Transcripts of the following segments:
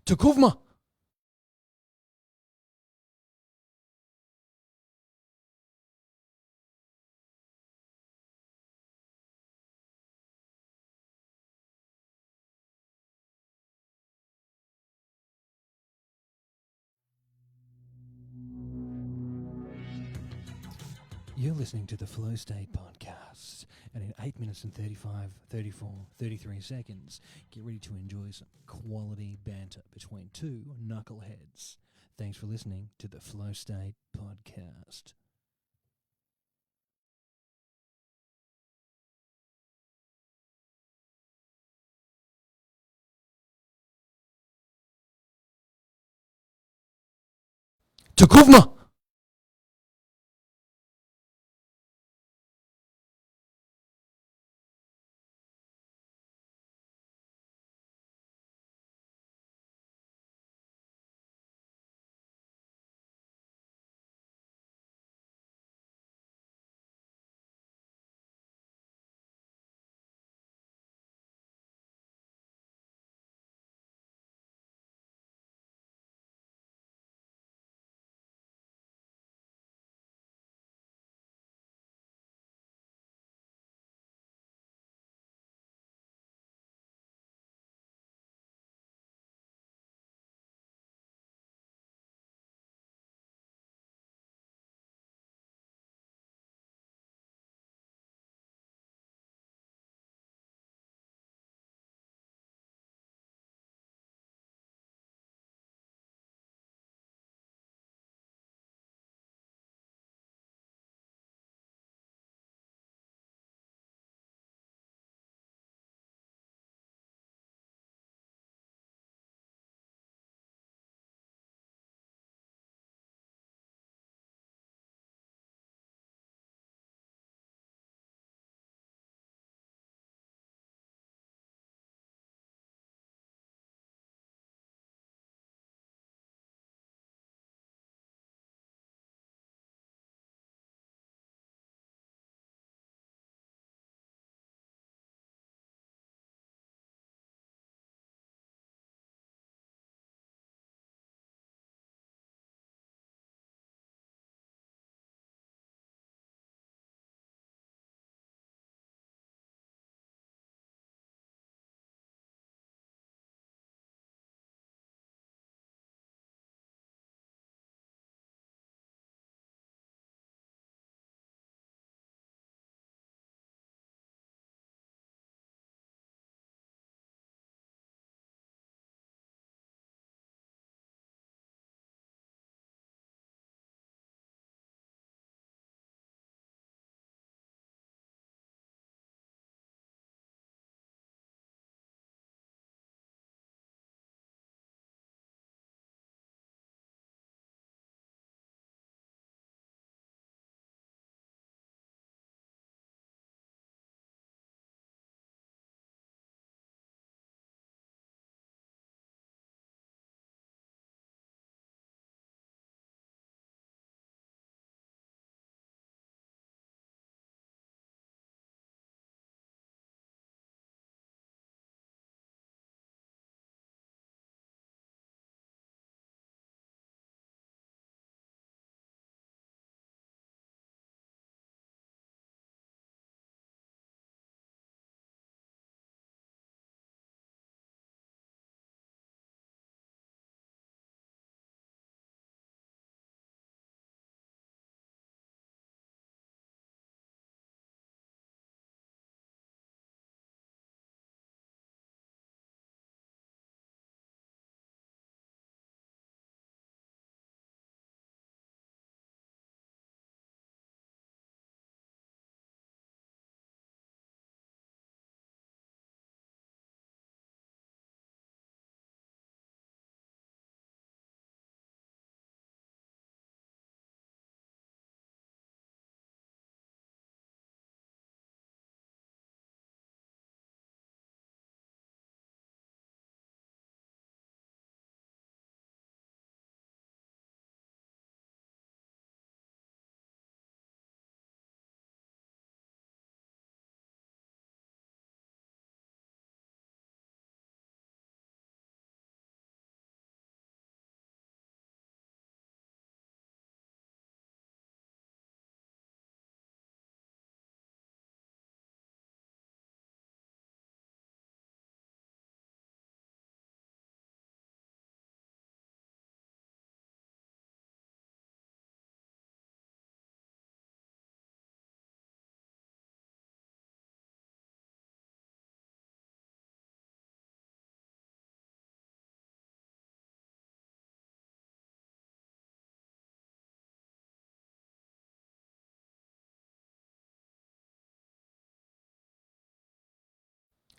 Takuvma! You're listening to the Flow State Podcast, and in 8 minutes and 35, 34, 33 seconds, get ready to enjoy some quality banter between two knuckleheads. Thanks for listening to the Flow State Podcast. Takuvma!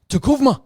Tukuvma.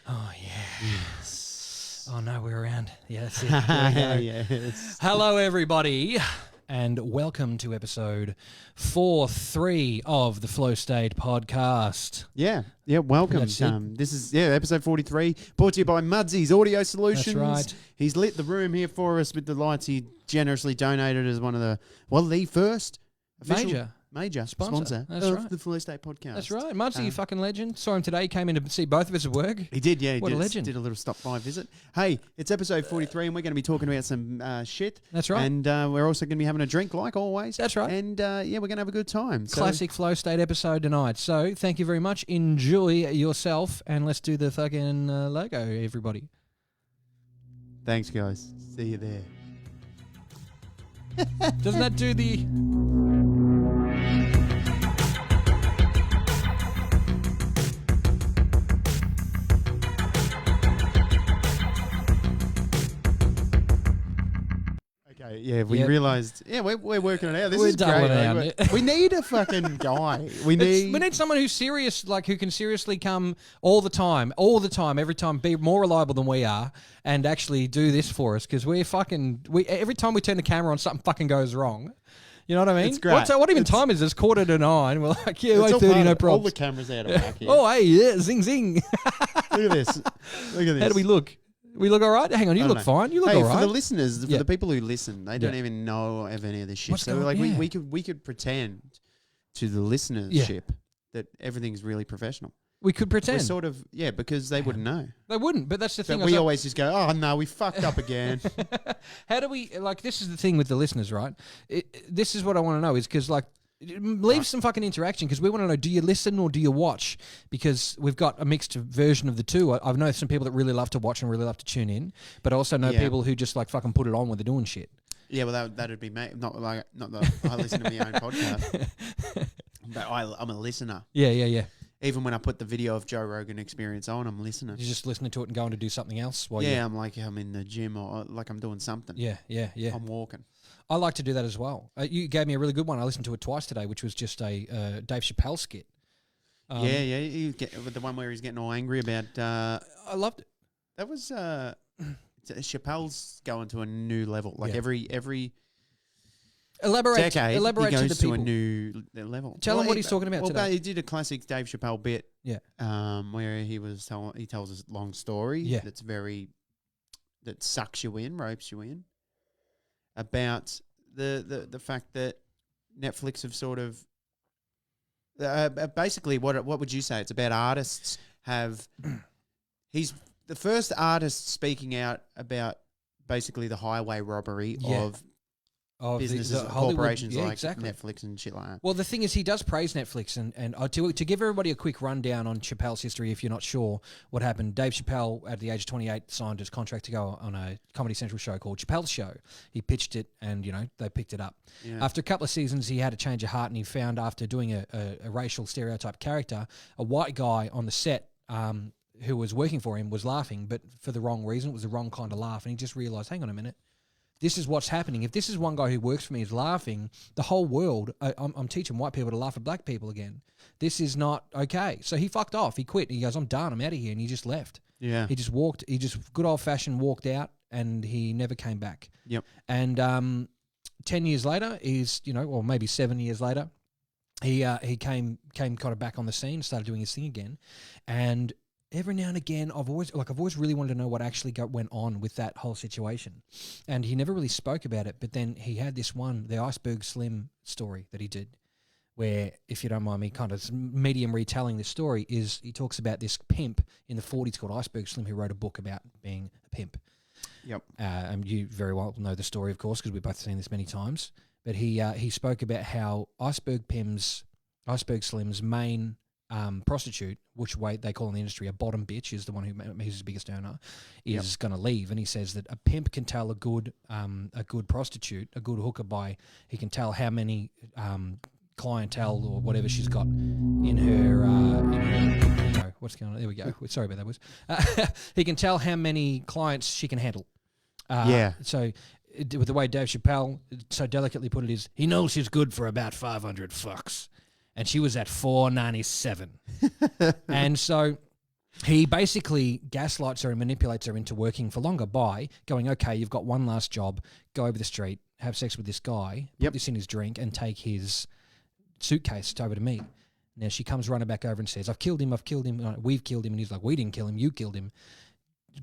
Oh, yeah. Yes. Oh, no, we're around. Yeah, that's it. There we go. Yes. Hello, everybody, and welcome to episode 43 of the Flow State podcast. Yeah. Welcome. That's it. This is episode 43, brought to you by Mudsy's Audio Solutions. That's right. He's lit the room here for us with the lights he generously donated as one of the first official major sponsor That's of right. the Flow State podcast. That's right. Mudsy, you fucking legend. Saw him today. Came in to see both of us at work. He did, yeah. What a legend. Did a little stop-by visit. Hey, it's episode 43, and we're going to be talking about some shit. That's right. And we're also going to be having a drink, like always. That's right. And, we're going to have a good time. Classic Flow State episode tonight. So thank you very much. Enjoy yourself, and let's do the fucking logo, everybody. Thanks, guys. See you there. Doesn't that do the... Okay, yeah, we realised, we're working it out. This We're is great. doubling Mate. down. We need a fucking guy. We need someone who's serious, like who can seriously come all the time, every time, be more reliable than we are, and actually do this for us, because every time we turn the camera on, something fucking goes wrong. You know what I mean? It's great. What even time is this? 8:45. We're like, yeah, it's all 8:30, no part of- problems. All the cameras out of whack here. Oh, hey, yeah, zing, zing. Look at this. Look at this. How do we look? We look all right? Hang on, you I don't look know. fine. You look Hey, all for right. the listeners, for Yeah. the people who listen, they don't Yeah. even know of any of this shit. What's So going- like yeah. we could pretend to the listenership that everything's really professional. We could pretend. We're sort of, because they wouldn't know. They wouldn't, but that's the thing. But we always just go, oh, no, we fucked up again. How do we, this is the thing with the listeners, right? This is what I want to know is because, leave some fucking interaction because we want to know, do you listen or do you watch? Because we've got a mixed version of the two. I've known some people that really love to watch and really love to tune in, but I also know people who just fucking put it on when they're doing shit. Yeah, well, that'd be me. Not that I listen to my own podcast, but I'm a listener. Yeah. Even when I put the video of Joe Rogan Experience on, I'm listening. You're just listening to it and going to do something else while I'm I'm in the gym or I'm doing something. Yeah. I'm walking. I like to do that as well. You gave me a really good one. I listened to it twice today, which was just a Dave Chappelle skit. The one where he's getting all angry about... I loved it. That was... Chappelle's going to a new level. Every... Elaborate decade, he goes to the people. To a new level. Tell him what he's talking about today. He did a classic Dave Chappelle bit, where he tells a long story that sucks you in, ropes you in, about the fact that Netflix have sort of basically what would you say? It's about artists he's the first artist speaking out about basically the highway robbery of businesses, corporations exactly. Netflix and shit like that. Well, the thing is, he does praise Netflix, and to give everybody a quick rundown on Chappelle's history, if you're not sure what happened, Dave Chappelle, at the age of 28, signed his contract to go on a Comedy Central show called Chappelle's Show. He pitched it, and they picked it up. Yeah. After a couple of seasons, he had a change of heart, and he found after doing a racial stereotype character, a white guy on the set who was working for him was laughing, but for the wrong reason. It was the wrong kind of laugh, and he just realised, hang on a minute. This is what's happening. If this is one guy who works for me is laughing, the whole world, I'm teaching white people to laugh at black people again. This is not okay. So he fucked off. He quit. He goes, I'm done. I'm out of here. And he just left. Yeah. He just walked. He just good old-fashioned walked out, and he never came back. Yep. And 10 years later, or maybe 7 years later, he came kind of back on the scene, started doing his thing again. And every now and again, I've always really wanted to know what actually went on with that whole situation. And he never really spoke about it, but then he had this one, the Iceberg Slim story that he did, where, if you don't mind me kind of medium retelling this story, is he talks about this pimp in the 40s called Iceberg Slim who wrote a book about being a pimp. Yep. And you very well know the story, of course, because we've both seen this many times. But he spoke about how Iceberg Slim's main prostitute, which they call in the industry a bottom bitch, is the one who's his biggest earner, is going to leave. And he says that a pimp can tell a good prostitute, a good hooker, by he can tell how many clientele or whatever she's got in her what's going on? There we go. Sorry about that, was. He can tell how many clients she can handle. So with the way Dave Chappelle so delicately put it is, he knows she's good for about 500 fucks. And she was at 497. And so he basically gaslights her and manipulates her into working for longer by going, okay, you've got one last job, go over the street, have sex with this guy, put this in his drink, and take his suitcase over to me. Now she comes running back over and says, I've killed him, we've killed him. And he's like, we didn't kill him, you killed him.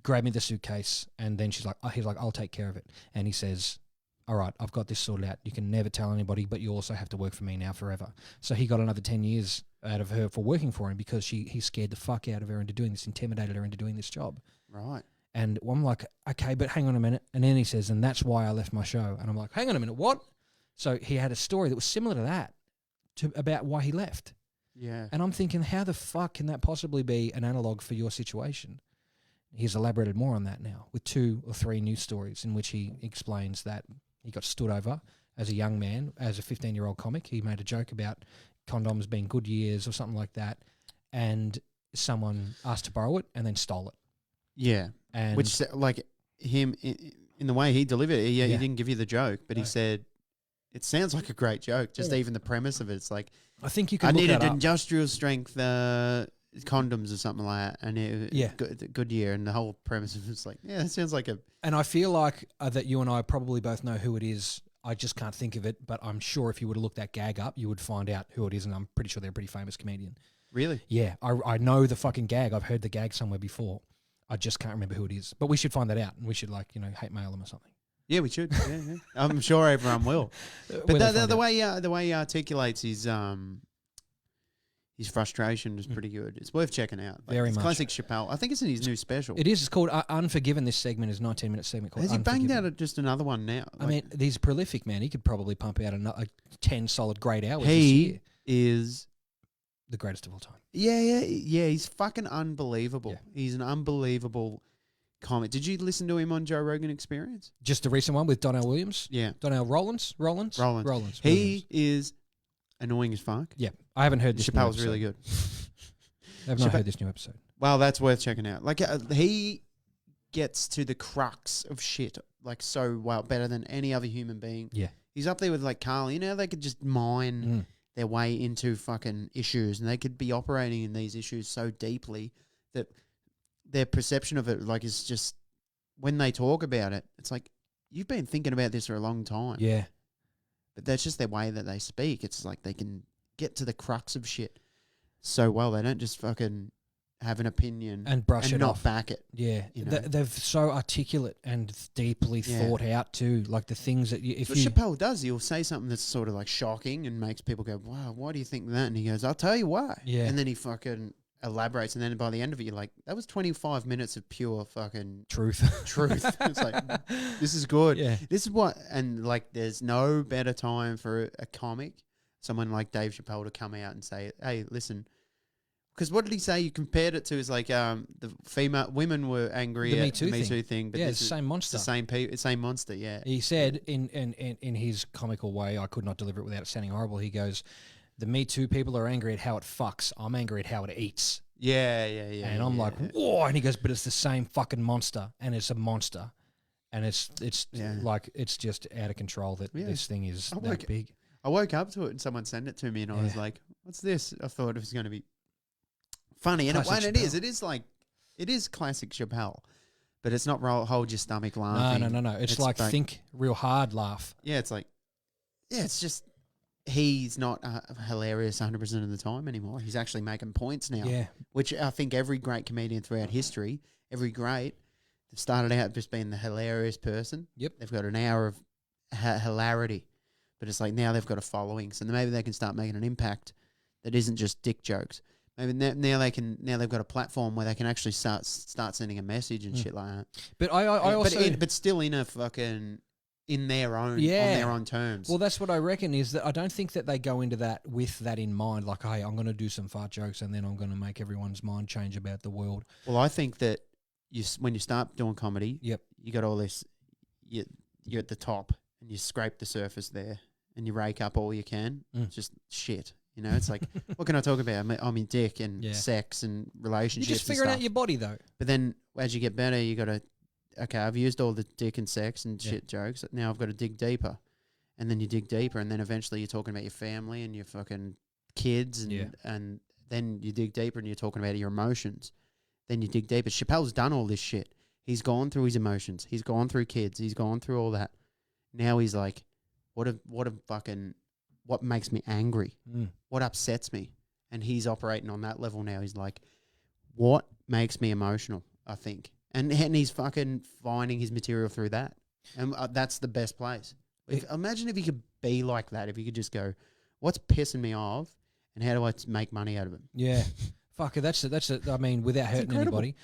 Grab me the suitcase. And then he's like, I'll take care of it. And he says, all right, I've got this sorted out. You can never tell anybody, but you also have to work for me now forever. So he got another 10 years out of her for working for him because he scared the fuck out of her into doing this, intimidated her into doing this job. Right. And I'm like, okay, but hang on a minute. And then he says, and that's why I left my show. And I'm like, hang on a minute, what? So he had a story that was similar to that, about why he left. Yeah. And I'm thinking, how the fuck can that possibly be an analog for your situation? He's elaborated more on that now with 2 or 3 news stories in which he explains that he got stood over as a young man, as a 15-year-old comic. He made a joke about condoms being good years or something like that, and someone asked to borrow it and then stole it. Yeah, and which, like, him, in the way he delivered it, he didn't give you the joke, but he said, it sounds like a great joke, just even the premise of it. It's like, I think you can look that up. Industrial strength condoms or something like that, and good year, and the whole premise of it's like, it sounds like a... And I feel like that you and I probably both know who it is. I just can't think of it, but I'm sure if you were to look that gag up, you would find out who it is, and I'm pretty sure they're a pretty famous comedian. Really? Yeah, I know the fucking gag. I've heard the gag somewhere before. I just can't remember who it is. But we should find that out, and we should, hate mail them or something. Yeah, we should. Yeah. I'm sure everyone will. But the way he articulates his his frustration is pretty good. It's worth checking out. Very much. Classic Chappelle. I think it's in his new special. It is. It's called Unforgiven. This segment is 19-minute segment called Has he banged out just another one now? I mean, he's prolific, man. He could probably pump out 10 solid great hours he this year. Is the greatest of all time. Yeah. He's fucking unbelievable. Yeah. He's an unbelievable comic. Did you listen to him on Joe Rogan Experience? Just the recent one with Donnell Williams? Yeah. Donnell Rollins. He is annoying as fuck. Yeah. I haven't heard this. Chappelle's really good. I have not heard this new episode. Well, that's worth checking out. Like, he gets to the crux of shit, like, so well, better than any other human being. Yeah. He's up there with, like, Carly. You know, they could just mine their way into fucking issues, and they could be operating in these issues so deeply that their perception of it, like, is just, when they talk about it, it's like, you've been thinking about this for a long time. Yeah. But that's just their way that they speak. It's like they can get to the crux of shit so well. They don't just fucking have an opinion and brush it not off. Back it. Yeah. You know? They're so articulate and deeply thought out too. Like the things that if what Chappelle does, he'll say something that's sort of like shocking and makes people go, wow, why do you think that? And he goes, I'll tell you why. Yeah. And then he fucking elaborates, and then by the end of it, you're like, that was 25 minutes of pure fucking truth. It's like, this is good. Yeah. This is what, and like, there's no better time for a comic, someone like Dave Chappelle, to come out and say, hey, listen, because what did he say? You compared it to is like the female women were angry at the Me Too thing, but it's the same monster. It's the same monster. Yeah. He said in his comical way, I could not deliver it without it sounding horrible. He goes, the Me Too people are angry at how it fucks. I'm angry at how it eats. Yeah. And I'm like, whoa. And he goes, but it's the same fucking monster, and it's a monster, and it's like it's just out of control that this thing is that big. I woke up to it and someone sent it to me, and I was like, what's this? I thought it was going to be funny, and it is. It is like, it is classic Chappelle, but it's not hold your stomach laughing. No. It's like think real hard laugh. Yeah, it's like, it's just. He's not hilarious 100% of the time anymore. He's actually making points now, which I think every great comedian throughout history, they've started out just being the hilarious person. Yep. They've got an hour of hilarity, but it's like now they've got a following, so maybe they can start making an impact that isn't just dick jokes. Maybe now they've got a platform where they can actually start sending a message and shit like that. But I also... But still in a fucking... in their own, on their own terms. Well, that's what I reckon is that I don't think that they go into that with that in mind. Like, hey, I'm going to do some fart jokes and then I'm going to make everyone's mind change about the world. Well, I think that when you start doing comedy, you got all this, you're at the top and you scrape the surface there and you rake up all you can. It's just shit. You know, it's like, what can I talk about? I mean, dick and sex and relationships. You're just figuring out your body, though. But then as you get better, you got to, okay, I've used all the dick and sex and shit jokes. Now I've got to dig deeper. And then you dig deeper, and then eventually you're talking about your family and your fucking kids, and then you dig deeper and you're talking about your emotions. Then you dig deeper. Chappelle's done all this shit. He's gone through his emotions. He's gone through kids. He's gone through all that. Now he's like, what makes me angry? What upsets me? And he's operating on that level now. He's like, what makes me emotional, I think. And he's fucking finding his material through that. And that's the best place. Imagine if he could be like that, if he could just go, what's pissing me off and how do I make money out of it? Yeah. Fuck it, that's I mean, without hurting anybody.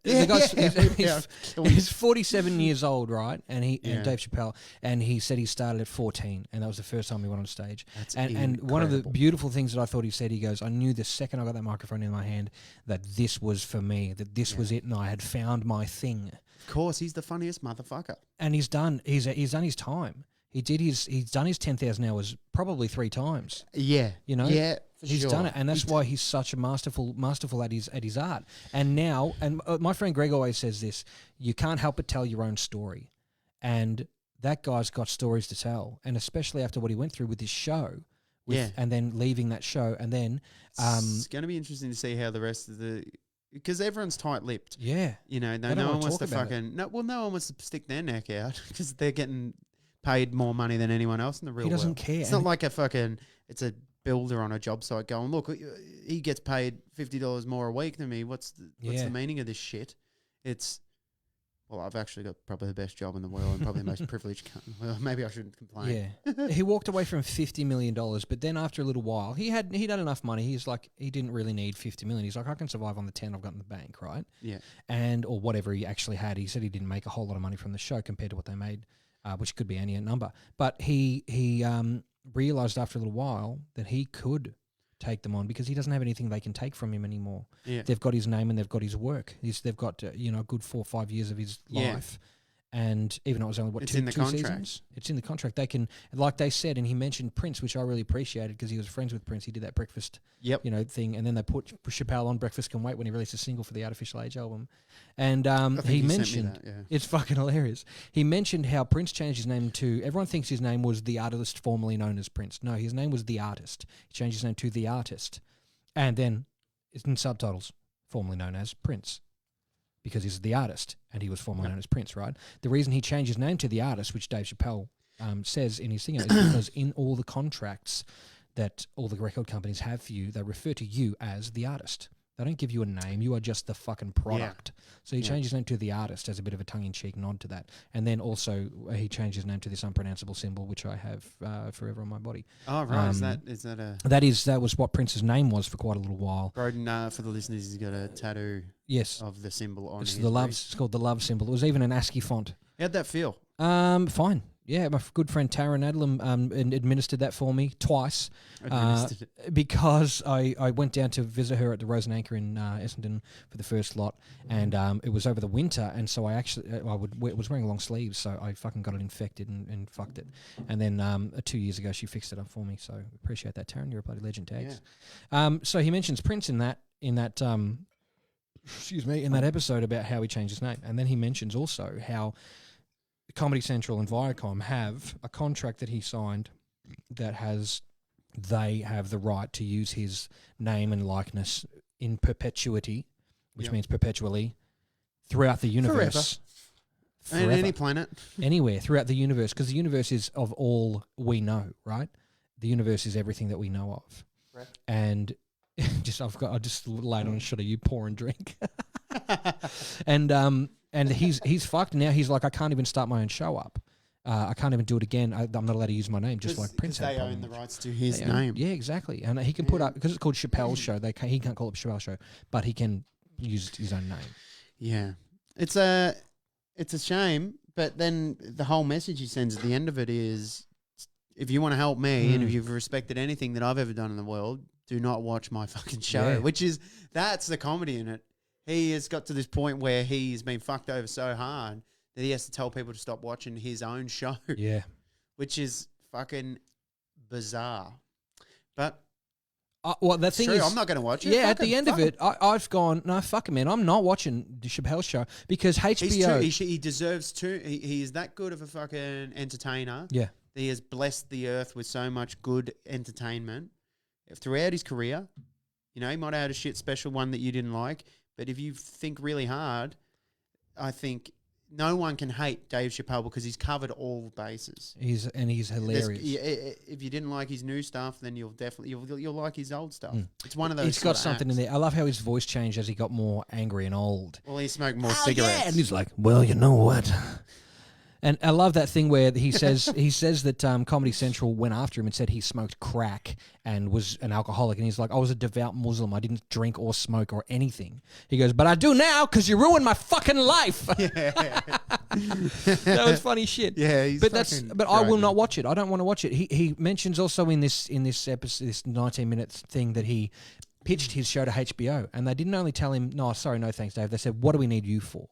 He's 47 years old, right? And and Dave Chappelle, and he said he started at 14, and that was the first time he went on stage. And one of the beautiful things that I thought he said, he goes, I knew the second I got that microphone in my hand that this was for me, that this was it, and I had found my thing. Of course, he's the funniest motherfucker. And he's done his time. He's done his 10,000 hours probably 3 times. Yeah. You know? Yeah. He's done it, and that's why he's such a masterful at his art. And now, my friend Greg always says this: you can't help but tell your own story, and that guy's got stories to tell, and especially after what he went through with his show, and then leaving that show, and then it's going to be interesting to see how the rest of because everyone's tight-lipped. Yeah, you know, no one wants to fucking no one wants to stick their neck out because they're getting paid more money than anyone else in the real world. He doesn't care. It's not like it's a builder on a job site going, look, he gets paid $50 more a week than me. What's the meaning of this shit? It's well, I've actually got probably the best job in the world and probably the most privileged. Well, maybe I shouldn't complain. Yeah, he walked away from $50 million, but then after a little while, he'd had enough money. He's like, he didn't really need $50 million. He's like, I can survive on the 10 I've got in the bank, right? Yeah, or whatever he actually had. He said he didn't make a whole lot of money from the show compared to what they made, which could be any number. But he realized after a little while that he could take them on because he doesn't have anything they can take from him anymore. Yeah. They've got his name and they've got his work. They've got a good 4 or 5 years of his life. And even though it was only, it's two in the contract. seasons? It's in the contract. They can, like they said, and he mentioned Prince, which I really appreciated because he was friends with Prince. He did that breakfast thing, and then they put Chappelle on Breakfast Can Wait when he released a single for the Artificial Age album. And he mentioned, it's fucking hilarious. He mentioned how Prince changed his name to, everyone thinks his name was The Artist, formerly known as Prince. No, his name was The Artist. He changed his name to The Artist. And then it's in subtitles, formerly known as Prince. Because he's the artist, and he was formerly known as Prince, right? The reason he changed his name to The Artist, which Dave Chappelle says in his singer, is because in all the contracts that all the record companies have for you, they refer to you as the artist. They don't give you a name. You are just the fucking product. Yeah. So he changed his name to The Artist as a bit of a tongue-in-cheek nod to that. And then also he changed his name to this unpronounceable symbol, which I have forever on my body. Oh, right. Is that a... That was what Prince's name was for quite a little while. Broden, for the listeners, he's got a tattoo of the symbol on his wrist. It's called the love symbol. It was even an ASCII font. How'd that feel? Fine. Yeah, my good friend Tara Nadlam administered that for me twice because I went down to visit her at the Rose and Anchor in Essendon for the first lot, and it was over the winter, and so I was wearing long sleeves, so I fucking got it infected and fucked it. And then 2 years ago, she fixed it up for me, so appreciate that, Taryn. You're a bloody legend, Tags. Yeah. So he mentions Prince in that episode about how he changed his name, and then he mentions also how Comedy Central and Viacom have a contract that he signed that they have the right to use his name and likeness in perpetuity, which means perpetually, throughout the universe. Forever. And any planet. Anywhere, throughout the universe, because the universe is of all we know, right? The universe is everything that we know of. Right. And I just laid on a shot of you pour and drink. And he's fucked now. He's like, I can't even start my own show up. I can't even do it again. I'm not allowed to use my name, just like Prince had. They own the rights to his name. Yeah, exactly. And he can put up, because it's called Chappelle's Show. He can't call it Chappelle's Show, but he can use his own name. Yeah, it's a shame. But then the whole message he sends at the end of it is, if you want to help me and if you've respected anything that I've ever done in the world, do not watch my fucking show. Yeah. That's the comedy in it. He has got to this point where he's been fucked over so hard that he has to tell people to stop watching his own show. Yeah. Which is fucking bizarre. But the thing is, I'm not going to watch it. Yeah, at the end of it, I've gone, no, fuck it, man. I'm not watching the Chappelle Show because HBO... He deserves to. He is that good of a fucking entertainer. Yeah. He has blessed the earth with so much good entertainment throughout his career. You know, he might have had a shit special one that you didn't like. But if you think really hard, I think no one can hate Dave Chappelle because he's covered all bases. He's hilarious. If you didn't like his new stuff, then you'll like his old stuff. It's one of those. He's got something in there. I love how his voice changed as he got more angry and old. Well, he smoked more cigarettes. Yeah. And he's like, well, you know what? And I love that thing where he says that Comedy Central went after him and said he smoked crack and was an alcoholic. And he's like, I was a devout Muslim. I didn't drink or smoke or anything. He goes, but I do now because you ruined my fucking life. Yeah. That was funny shit. Yeah, but I will not watch it. I don't want to watch it. He mentions also in this episode, this 19-minute thing, that he pitched his show to HBO, and they didn't only tell him, no thanks, Dave. They said, what do we need you for?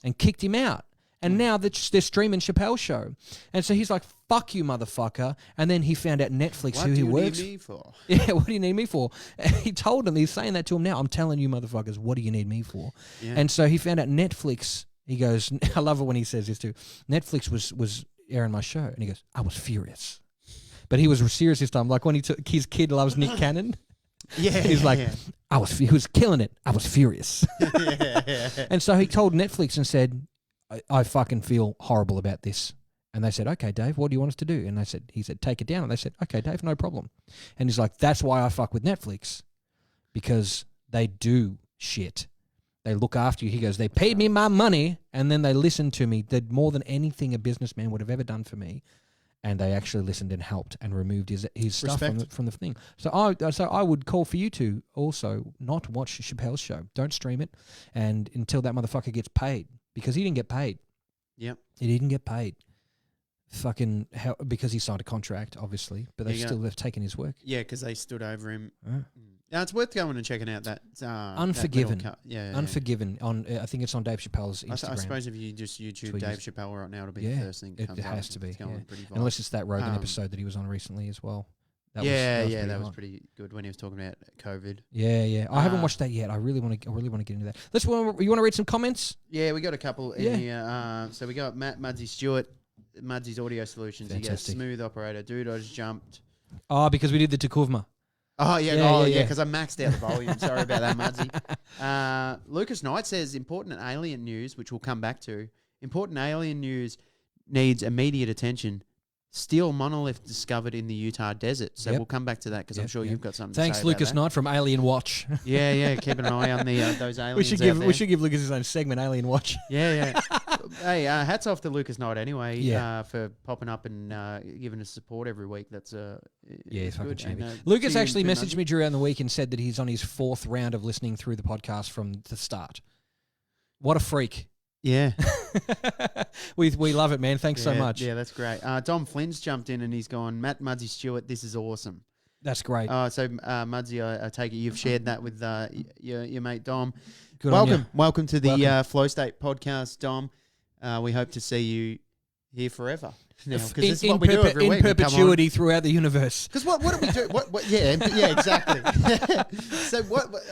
And kicked him out. And now they're streaming Chappelle's Show. And so he's like, fuck you, motherfucker. And then he found out Netflix who he works. What do you need me for? Yeah, what do you need me for? And he told him, he's saying that to him now. I'm telling you, motherfuckers, what do you need me for? Yeah. And so he found out Netflix. He goes, I love it when he says this too. Netflix was airing my show. And he goes, I was furious. But he was serious this time. Like when his kid loves Nick Cannon. Yeah. He's like, he was killing it. I was furious. And so he told Netflix and said, I fucking feel horrible about this. And they said, okay, Dave, what do you want us to do? And he said, take it down. And they said, okay, Dave, no problem. And he's like, that's why I fuck with Netflix, because they do shit. They look after you. He goes, they paid me my money, and then they listened to me, did more than anything a businessman would have ever done for me. And they actually listened and helped and removed his stuff from the thing. So I would call for you to also not watch Chappelle's show. Don't stream it, and until that motherfucker gets paid, because he didn't get paid. Yep, he didn't get paid. Fucking hell, because he signed a contract, obviously, but they've taken his work. Yeah, because they stood over him. Now it's worth going and checking out that Unforgiven. That Unforgiven. On I think it's on Dave Chappelle's Instagram. I suppose if you just YouTube Dave Chappelle right now, it'll be the first thing that comes up. It has to be. Pretty unless it's that Rogan episode that he was on recently as well. That was pretty good when he was talking about COVID. Yeah. I haven't watched that yet. I really want to get into that. You want to read some comments? Yeah, we got a couple in here. So we got Matt Mudsy Stewart, Mudsy's Audio Solutions. Fantastic. He goes, smooth operator. Dude, I just jumped. Oh, because we did the Takuvma. Oh, yeah. Because I maxed out the volume. Sorry about that, Mudsy. Lucas Knight says, important alien news, which we'll come back to. Important alien news needs immediate attention. Steel monolith discovered in the Utah desert. So we'll come back to that because I'm sure you've got something to say. Thanks, Lucas Knight from Alien Watch. Yeah. Keeping an eye on those aliens. We should give Lucas his own segment, Alien Watch. Yeah. Hey, hats off to Lucas Knight anyway for popping up and giving us support every week. That's it's fucking champion. Lucas actually messaged me during the week and said that he's on his 4th round of listening through the podcast from the start. What a freak. Yeah. we love it, man. Thanks so much. Yeah, that's great. Dom Flynn's jumped in and he's gone, Matt Mudsy Stewart, this is awesome. That's great. So Mudsy, I take it you've shared that with your mate Dom. Good Welcome to the Flow State podcast, Dom. We hope to see you here forever. Now, this is what we do every week. In perpetuity throughout the universe. Because what do we do? Yeah, exactly. So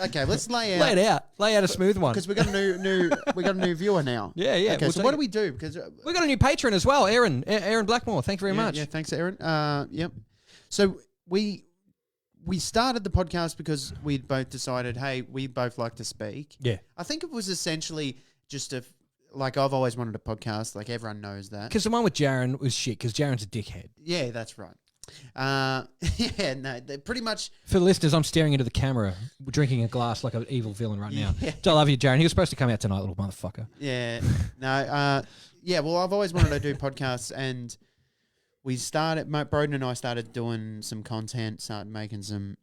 okay, let's lay out a smooth one. Because we got a new viewer now. Yeah. Okay, so what do we do? Because we got a new patron as well, Aaron Blackmore. Thank you very much. Yeah, thanks, Aaron. Yep. So we started the podcast because we both decided, hey, we both like to speak. Yeah. I think it was essentially just like I've always wanted a podcast, like everyone knows that. Because the one with Jaron was shit, because Jaron's a dickhead. Yeah, that's right. Pretty much. For the listeners, I'm staring into the camera, drinking a glass like an evil villain right now. I love you, Jaron. He was supposed to come out tonight, little motherfucker. Yeah. No, well, I've always wanted to do podcasts, and Broden and I started doing some content, started making some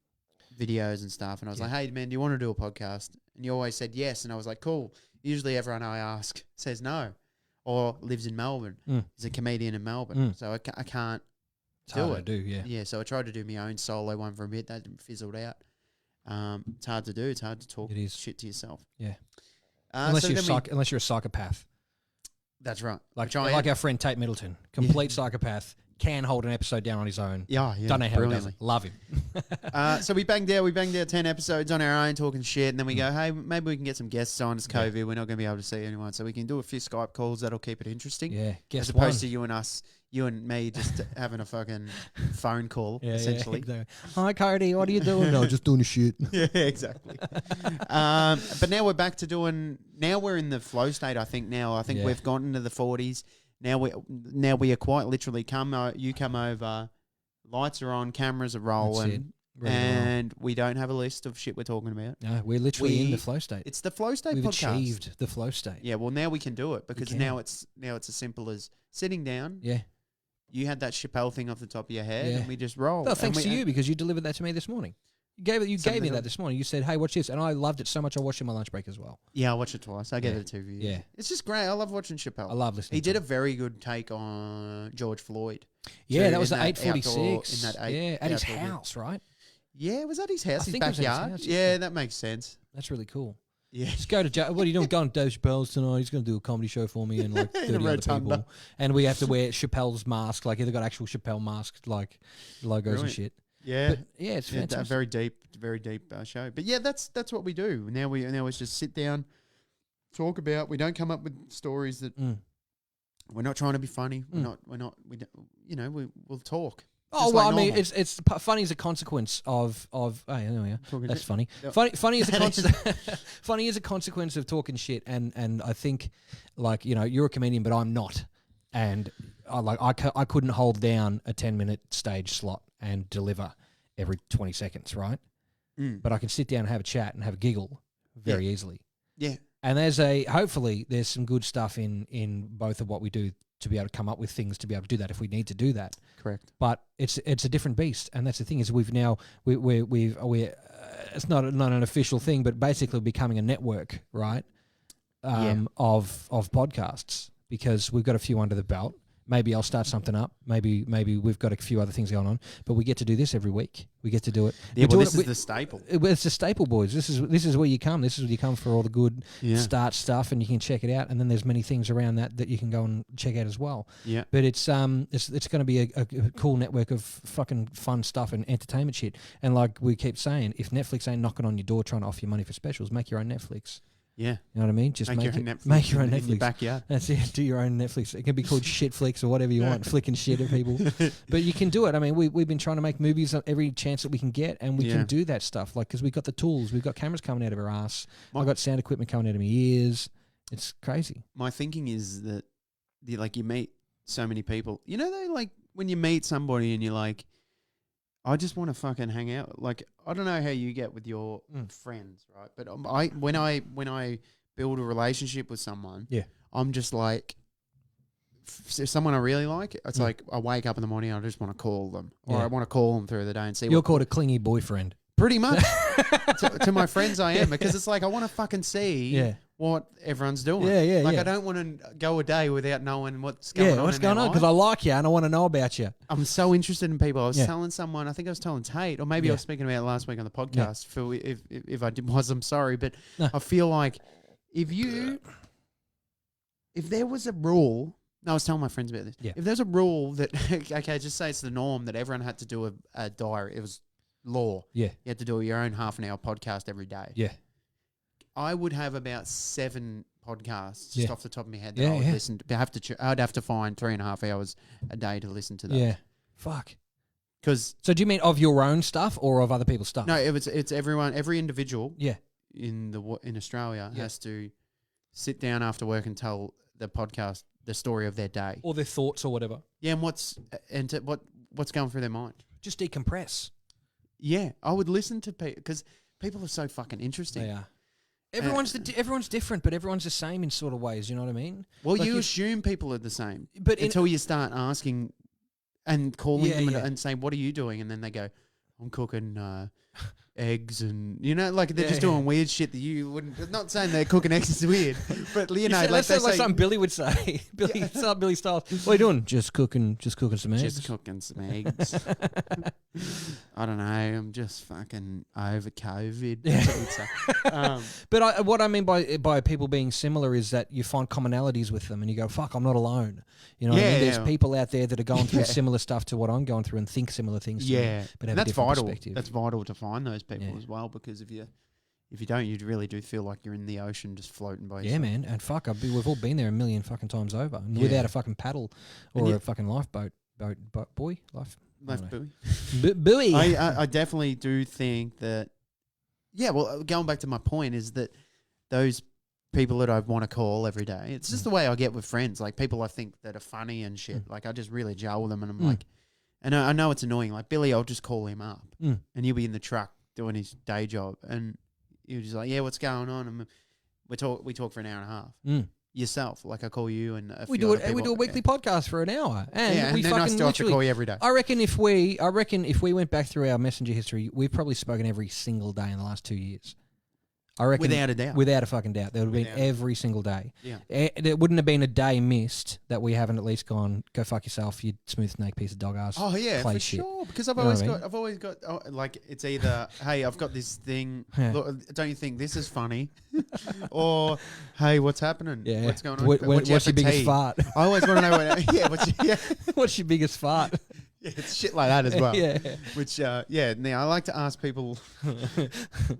videos and stuff, and I was like, hey, man, do you want to do a podcast? And you always said yes, and I was like, cool. Usually everyone I ask says no or lives in Melbourne. Is a comedian in Melbourne. So I can't do it. Yeah, so I tried to do my own solo one for a bit. That fizzled out. It's hard to do. It's hard to talk shit to yourself. Yeah. Unless you're a psychopath. That's right. Like our friend Tate Middleton. Complete psychopath. Can hold an episode down on his own. Yeah. Don't know how he does it. Love him. So we banged out 10 episodes on our own talking shit, and then we go, hey, maybe we can get some guests on. It's COVID. We're not going to be able to see anyone, so we can do a few Skype calls. That'll keep it interesting. Yeah. As opposed to you and me just having a fucking phone call, essentially. Yeah, exactly. Hi, Cody. What are you doing? No, just doing the shit. Yeah, exactly. But now we're back to now we're in the flow state, I think we've gone into the 40s. Now we are quite literally you come over, lights are on, cameras are rolling, and we don't have a list of shit we're talking about. No, we're literally in the flow state. It's the flow state We've podcast. achieved the flow state. Yeah, well now we can do it because now it's as simple as sitting down. Yeah. You had that Chappelle thing off the top of your head, and we just roll. Well, thanks to you because you delivered that to me this morning. You gave me that this morning. You said, "Hey, watch this," and I loved it so much. I watched it on my lunch break as well. Yeah, I watched it twice. I gave it 2 views. Yeah, it's just great. I love watching Chappelle. I love listening. He did a very good take on George Floyd. Yeah, that was the 846. At his house, house, right? Yeah, was that his house? His backyard. His house, yeah, that makes sense. That's really cool. Yeah, just go to what are you doing? Going to Dave Chappelle's tonight. He's going to do a comedy show for me and like 30 other people. And we have to wear Chappelle's mask. Like they've got actual Chappelle masks, like logos and shit. Yeah, but it's fantastic. Very deep show. But yeah, that's what we do now. We just sit down, talk about. We don't come up with stories that we're not trying to be funny. We'll talk. Oh well, I mean, it's funny as a consequence of. Oh yeah, that's funny. Funny as a funny as a consequence of talking shit, and I think, like you're a comedian, but I'm not, and I couldn't hold down a 10-minute stage slot and deliver every 20 seconds, right? But I can sit down and have a chat and have a giggle very easily. Yeah. And hopefully there's some good stuff in both of what we do to be able to come up with things to be able to do that if we need to do that. Correct. But it's a different beast, and that's the thing is we're it's not an official thing, but basically becoming a network, right? Of podcasts, because we've got a few under the belt. Maybe I'll start something up. Maybe we've got a few other things going on, but we get to do this every week. We get to do it. Yeah, well, this is the staple. It's the staple, boys. This is where you come. This is where you come for all the good start stuff, and you can check it out. And then there's many things around that you can go and check out as well. Yeah. But it's going to be a cool network of fucking fun stuff and entertainment shit. And like we keep saying, if Netflix ain't knocking on your door trying to offer you money for specials, make your own Netflix. Yeah. You know what I mean? Just make your own Netflix. In your backyard. That's it. Do your own Netflix. It can be called shit flicks or whatever you want, flicking shit at people. But you can do it. I mean, we've been trying to make movies every chance that we can get, and we can do that stuff. Like, because we've got the tools. We've got cameras coming out of our ass. I've got sound equipment coming out of my ears. It's crazy. My thinking is that, you meet so many people. You know, like, when you meet somebody and you're like, I just want to fucking hang out. Like, I don't know how you get with your friends, right? But when I build a relationship with someone, I'm just like, if someone I really like, it's like I wake up in the morning, I just want to call them, or I want to call them through the day and see. You're called a clingy boyfriend, pretty much. to my friends, I am, because it's like I want to fucking see what everyone's doing. I don't want to go a day without knowing what's going on. Yeah, what's going on? Because I like you and I want to know about you. I'm so interested in people. I was telling someone, I think I was telling Tate, or maybe I was speaking about it last week on the podcast. If I was, I'm sorry, but I feel like if there was a rule. No, I was telling my friends about this. Yeah. If there's a rule that, okay, just say it's the norm that everyone had to do a diary. It was law. Yeah. You had to do your own half-an-hour podcast every day. Yeah. I would have about 7 podcasts just off the top of my head that I would listen to. I'd have to find 3.5 hours a day to listen to that. Yeah. Fuck. So do you mean of your own stuff or of other people's stuff? No, it's everyone, every individual. Yeah. In Australia has to sit down after work and tell the podcast the story of their day or their thoughts or whatever. Yeah, and what's going through their mind. Just decompress. Yeah, I would listen to people because people are so fucking interesting. They are. Everyone's different, but everyone's the same in sort of ways. You know what I mean? Well, like you assume people are the same, but until you start asking and calling them and saying, "What are you doing?" and then they go, "I'm cooking eggs," and like they're just doing weird shit that you wouldn't. Not saying they're cooking eggs is weird, but that sounds like something Billy would say. Billy Styles. What are you doing? Just cooking some eggs. Just cooking some eggs. I don't know. I'm just fucking over COVID. Yeah. But what I mean by people being similar is that you find commonalities with them, and you go, "Fuck, I'm not alone." You know what I mean? There's people out there that are going through similar stuff to what I'm going through and think similar things. To me, but have a different perspective. That's vital to find those people as well, because if you don't, you really do feel like you're in the ocean just floating by yourself. Yeah, man. And fuck, we've all been there a million fucking times over without a fucking paddle or a fucking lifeboat. Buoy? Buoy. I definitely do think that, well, going back to my point is that those people that I want to call every day, it's just the way I get with friends, like people I think that are funny and shit. Like I just really gel with them, and I'm like, and I know it's annoying. Like Billy, I'll just call him up and he'll be in the truck doing his day job, and you're just like, what's going on? And we talk for an hour and a half. Yourself, like I call you, and we do a weekly podcast for an hour, and we then I still have to call you every day. I reckon if we went back through our messenger history, we've probably spoken every single day in the last 2 years. I reckon, without a doubt, without a fucking doubt, there would have been every single day. Yeah, there wouldn't have been a day missed that we haven't at least gone, go fuck yourself, you smooth snake piece of dog ass. Oh yeah, for shit. Sure. Because I've always got like it's either hey, I've got this thing. Look, don't you think this is funny? Or hey, what's happening? Yeah. What's going on? What's your biggest fart? I always want to know. What's your biggest fart? Yeah, it's shit like that as well. Yeah. Which, now I like to ask people.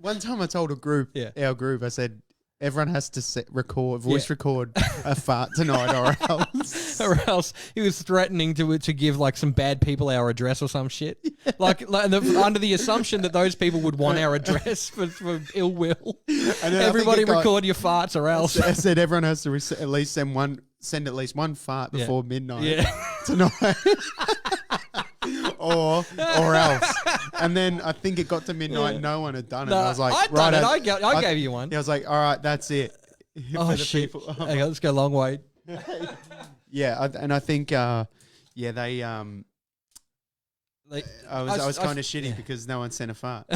One time I told our group, I said, everyone has to voice record a fart tonight or else. Or else he was threatening to give like some bad people our address or some shit. Yeah. Like under the assumption that those people would want our address for ill will. And everybody record your farts or else. I said everyone has to at least send at least one fart before midnight tonight. or else. And then I think it got to midnight, no one had done it. I was like, I gave you one. I was like, all right, that's it. Oh, shit. Hang on, let's go a long way. Yeah, and I think, they... I was kind of shitty because no one sent a fart.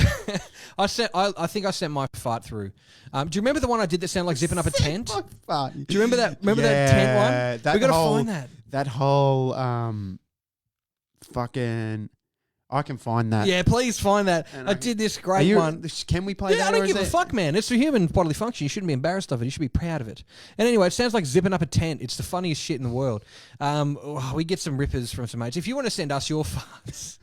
I think I sent my fart through. Do you remember the one I did that sounded like zipping up a tent? Do you remember that? Remember that tent one? We got to find that. That whole fucking. I can find that. Yeah, please find that. I did this great one. Can we play that? I don't give a fuck, man. It's a human bodily function. You shouldn't be embarrassed of it. You should be proud of it. And anyway, it sounds like zipping up a tent. It's the funniest shit in the world. We get some rippers from some mates. If you want to send us your farts.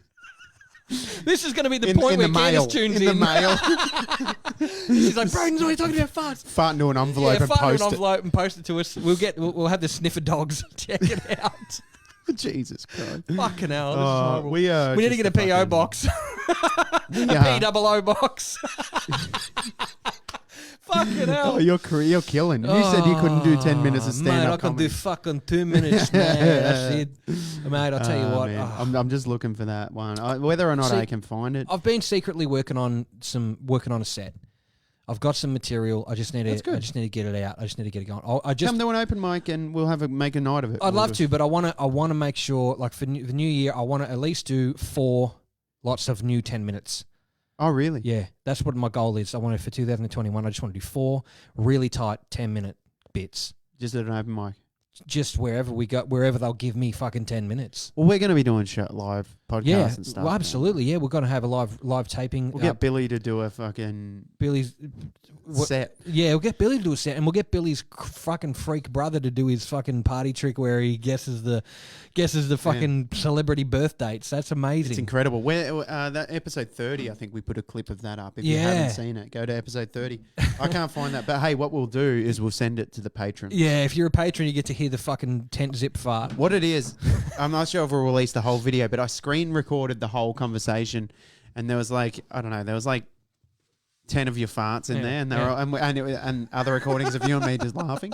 This is going to be the point where Candace tunes in. The mail. She's like, Broden's always talking about farts. Fart into an envelope and post it. Fart into an envelope and post it to us. We'll have the sniffer dogs check it out. Jesus Christ. Fucking hell. This is horrible. We need to get a PO box. A POO box. Fucking hell. Oh, you're killing. You said you couldn't do 10 minutes of stand-up comedy. I can do fucking 2 minutes, man. That's it. Mate, I'll tell you what. I'm just looking for that one. Whether or not I can find it. I've been secretly working on a set. I've got some material. I just need to get it out. I just need to get it going. Come to an open mic and we'll make a night of it. I'd love to, but I want to make sure, like for the new year, I want to at least do 4 lots of new 10 minutes. Oh, really? Yeah, that's what my goal is. I want to, for 2021, I just want to do 4 really tight 10-minute bits. Just at an open mic? Just wherever we go, wherever they'll give me fucking 10 minutes. Well, we're going to be doing live podcasts and stuff. Well, absolutely, yeah. We're going to have a live taping. We'll get Billy to do a fucking set. Yeah, we'll get Billy to do a set, and we'll get Billy's fucking freak brother to do his fucking party trick where he guesses the fucking celebrity birth dates. That's amazing. It's incredible. That episode 30, I think we put a clip of that up. If you haven't seen it, go to episode 30. I can't find that, but hey, what we'll do is we'll send it to the patron. Yeah, if you're a patron, you get to hear the fucking tent zip fart. What it is, I'm not sure if we'll release the whole video, but I screen recorded the whole conversation, and there was like 10 of your farts in there, and and other recordings of you and me just laughing.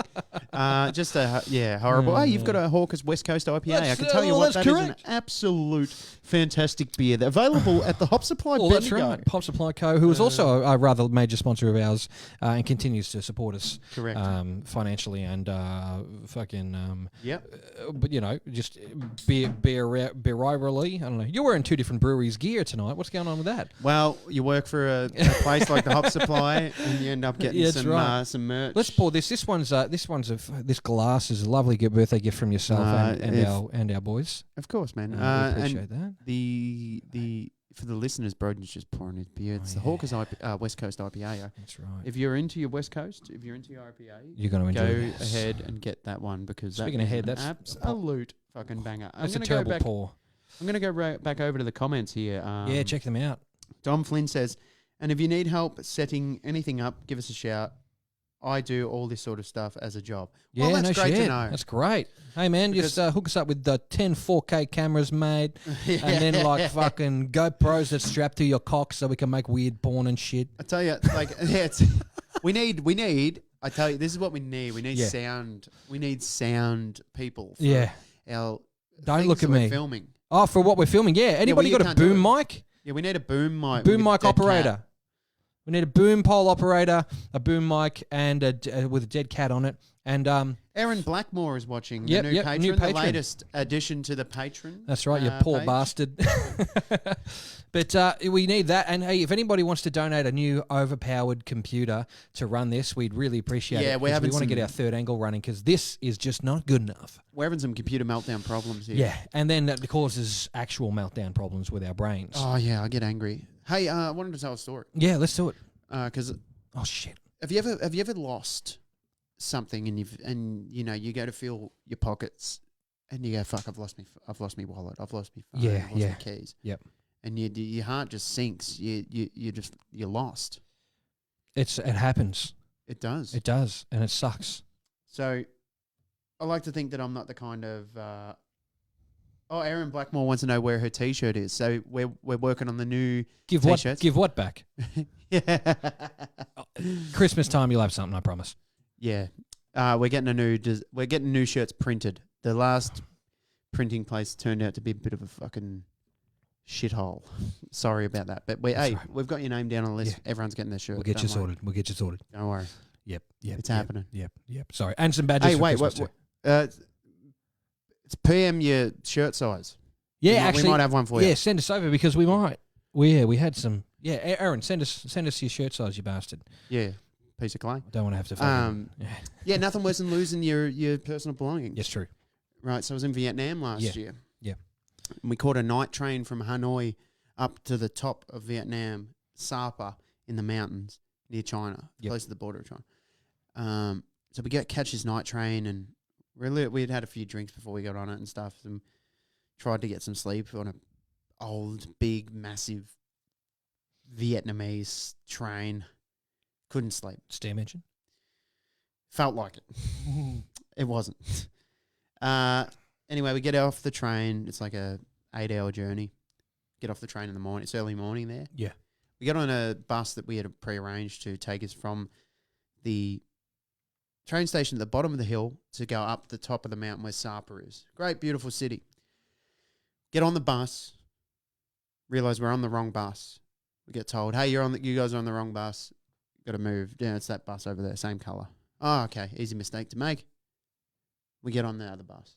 Horrible. Hey, you've got a Hawker's West Coast IPA. I can tell you what, that is an absolute fantastic beer. They're available at the Hop Supply. That's right. Hop Supply Co., who is also a rather major sponsor of ours and continues to support us. Correct. Financially and Yep. But just beerily. I don't know. You're wearing 2 different breweries' gear tonight. What's going on with that? Well, you work for a place like the Hop Supply, and you end up getting some merch. Let's pour this. This glass is a lovely birthday gift from yourself and our boys. Of course, man. We appreciate that. For the listeners, Broden's just pouring his beer. It's the Hawker's West Coast IPA. That's right. If you're into your West Coast, if you're into your IPA, you're going to enjoy Go ahead and get that one because speaking of head, that's absolute fucking banger. That's a terrible pour. I'm going to go back over to the comments here. Check them out. Dom Flynn says, and if you need help setting anything up, give us a shout. I do all this sort of stuff as a job. Yeah, well, that's great to know. That's great. Hey, man, just hook us up with the 10 4K cameras, mate, and then like fucking GoPros that strap to your cock so we can make weird porn and shit. I tell you, we need. I tell you, this is what we need. We need sound. We need sound people. For our don't look at me. Filming. Oh, for what we're filming, yeah. Anybody got a boom mic? Yeah, we need a boom mic. Boom mic operator. We need a boom pole operator, a boom mic, and with a dead cat on it. And Aaron Blackmore is watching. The new patron, the latest addition to the patron. That's right, you poor bastard. But we need that. And hey, if anybody wants to donate a new overpowered computer to run this, we'd really appreciate it. Yeah, we want to get our third angle running because this is just not good enough. We're having some computer meltdown problems here. Yeah, and then that causes actual meltdown problems with our brains. Oh yeah, I get angry. Hey, I wanted to tell a story. Yeah, let's do it. Because oh shit, have you ever lost something and you go to feel your pockets and you go, fuck, I've lost my wallet, I've lost my phone, I've lost my keys. Yep. And your heart just sinks. You're lost. It happens. It does. It does, and it sucks. So, I like to think that I'm not the kind of. Erin Blackmore wants to know where her T-shirt is. So we're working on the new T-shirts. Give what back? Yeah. Christmas time, you'll have something. I promise. Yeah, we're getting new shirts printed. The last printing place turned out to be a bit of a fucking shithole. Sorry about that, but we've got your name down on the list. Yeah. Everyone's getting their shirt. We'll get you sorted. Don't worry. Yep. It's happening. Yep. Sorry. And some badges. Hey, wait, what? It's PM your shirt size. Yeah, actually, we might have one for you. Yeah, send us over because we might. We had some. Yeah, Aaron, send us your shirt size, you bastard. Yeah, piece of clay. I don't want to have to. Fucking, yeah, nothing worse than losing your personal belongings. Yes, true. Right, so I was in Vietnam last year. Yeah. And we caught a night train from Hanoi up to the top of Vietnam, Sapa, in the mountains near China, close to the border of China. So we catch this night train, and we'd had a few drinks before we got on it and stuff, and tried to get some sleep on a old, big, massive Vietnamese train. Couldn't sleep. Steam engine? Felt like it. It wasn't. Anyway, we get off the train. It's like a 8-hour journey. Get off the train in the morning. It's early morning there. Yeah. We got on a bus that we had prearranged to take us from the train station at the bottom of the hill to go up the top of the mountain where Sapa is. Great, beautiful city. Get on the bus. Realize we're on the wrong bus. We get told, hey, you guys are on the wrong bus. Got to move. Yeah, it's that bus over there, same colour. Oh, okay, easy mistake to make. We get on the other bus.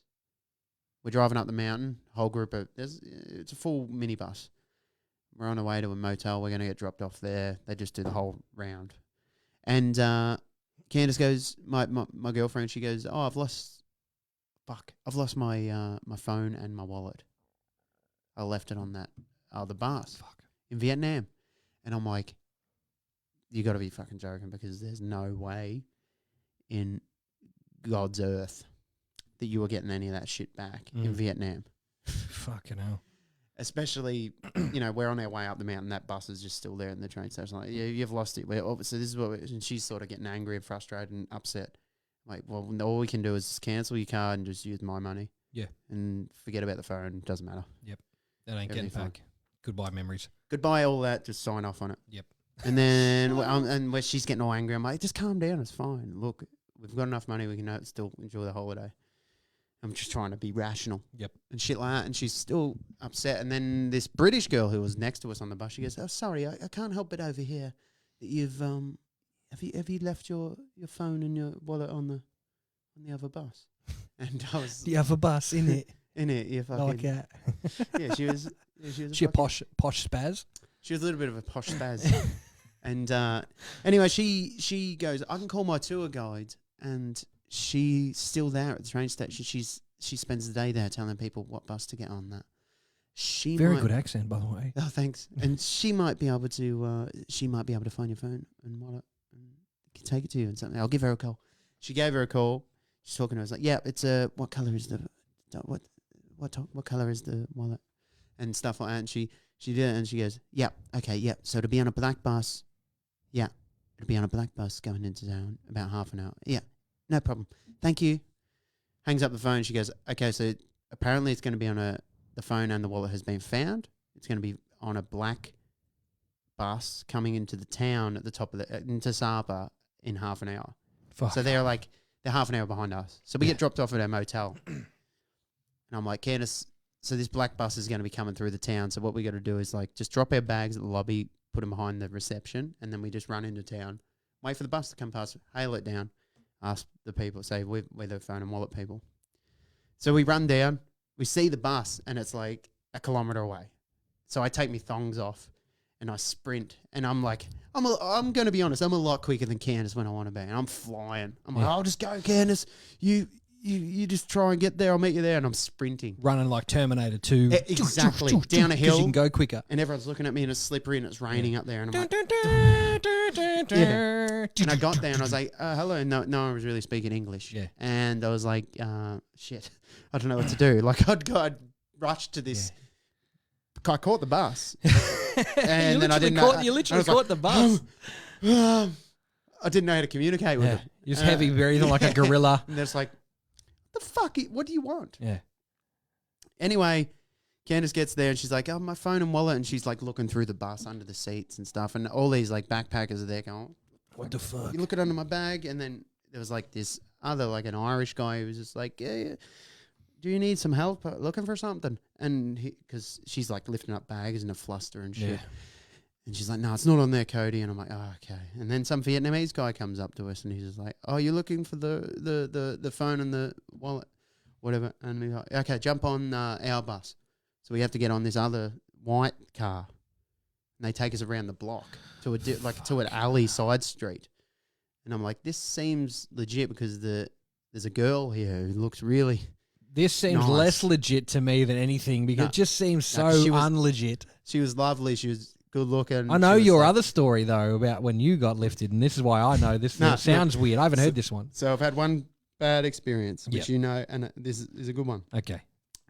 We're driving up the mountain, whole group of, it's a full minibus. We're on our way to a motel. We're going to get dropped off there. They just do the whole round. And Candace goes, my girlfriend, she goes, oh, I've lost my my phone and my wallet. I left it on that other bus in Vietnam. And I'm like, you got to be fucking joking, because there's no way in God's earth that you were getting any of that shit back in Vietnam. Fucking hell. Especially, we're on our way up the mountain. That bus is just still there in the train station. Like, yeah, you've lost it. So this is what, and she's sort of getting angry and frustrated and upset. Like, well, all we can do is just cancel your card and just use my money. Yeah. And forget about the phone. Doesn't matter. Yep. That ain't getting back. Goodbye memories. Goodbye all that. Just sign off on it. Yep. And then, and where she's getting all angry, I'm like, just calm down. It's fine. Look, we've got enough money. We can still enjoy the holiday. I'm just trying to be rational. Yep. And shit like that. And she's still upset. And then this British girl who was next to us on the bus, she goes, oh, sorry, I can't help it over here that you've, have you left your phone and your wallet on the other bus? And I was... The other bus, innit? Innit, yeah, fucking... Like that. Yeah, she was... She a posh spaz? She was a little bit of a posh spaz. And anyway, she goes, I can call my tour guide, and she's still there at the train station. She spends the day there telling people what bus to get on. That very good accent, by the way. Oh, thanks. And she might be able to find your phone and wallet and take it to you and something. I'll give her a call. She gave her a call. She's talking to her. I was like, yeah, it's what color is the what color is the wallet and stuff like that. And she did it, and she goes, yeah, okay, yeah. So to be on a black bus, yeah, it'll be on a black bus going into town about half an hour. Yeah, no problem. Thank you. Hangs up the phone. She goes, okay, so apparently it's going to be on the phone and the wallet has been found. It's going to be on a black bus coming into the town at the top of into Sapa in half an hour. Fuck. So they're half an hour behind us. So we get dropped off at our motel. And I'm like, Candace, so this black bus is going to be coming through the town. So what we got to do is just drop our bags at the lobby, put them behind the reception, and then we just run into town, wait for the bus to come past, hail it down, ask the people, say we're the phone and wallet people. So we run down, we see the bus, and it's like a kilometre away. So I take my thongs off and I sprint, and I'm like, I'm going to be honest, I'm a lot quicker than Candace when I want to be, and I'm flying. I'm like, I'll just go, Candace. You just try and get there. I'll meet you there. And I'm sprinting. Running like Terminator 2. Exactly. Down a hill. Because you can go quicker. And everyone's looking at me, and it's slippery and it's raining up there. And I'm like, And I got there and I was like, hello. And no one was really speaking English. Yeah. And I was like, shit, I don't know what to do. Like I'd rushed to this. Yeah. I caught the bus. And then I didn't know. You literally caught the bus. I didn't know how to communicate with it. You're just heavy breathing like a gorilla. And it's like, the fuck? What do you want? Yeah. Anyway, Candace gets there and she's like, oh, my phone and wallet. And she's like looking through the bus under the seats and stuff. And all these like backpackers are there going, what the fuck? You look it under my bag. And then there was like this other, like an Irish guy who was just like, yeah, do you need some help looking for something? And because she's like lifting up bags in a fluster and shit. Yeah. And she's like, no, it's not on there, Cody. And I'm like, oh, okay. And then some Vietnamese guy comes up to us and he's just like, oh, you're looking for the phone and the wallet, whatever. And he's like, okay, jump on our bus. So we have to get on this other white car. And they take us around the block to to an alley side street. And I'm like, this seems legit because there's a girl here who looks really This seems nice. Less legit to me than anything because it just seems so unlegit. She was lovely. She was good looking. I know your other story, though, about when you got lifted, and this is why I know this sounds weird. I haven't heard this one. So I've had one bad experience, which you know, and this is a good one. Okay.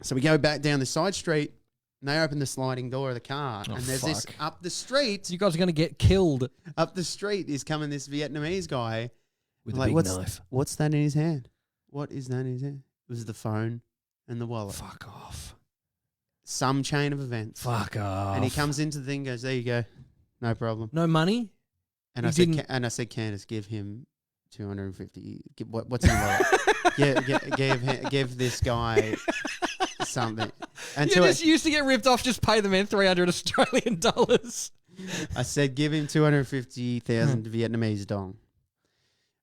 So we go back down the side street, and they open the sliding door of the car, and there's this up the street. You guys are going to get killed. Up the street is coming this Vietnamese guy. With a big knife. What's that in his hand? What is that in his hand? It was the phone and the wallet. Fuck off. Some chain of events. Fuck off. And he comes into the thing and goes, there you go. No problem. No money? And I said, Candace, give him 250. What's in the wallet? give this guy something. And you just used to get ripped off, just pay the man 300 Australian dollars. I said, give him 250,000 Vietnamese dong.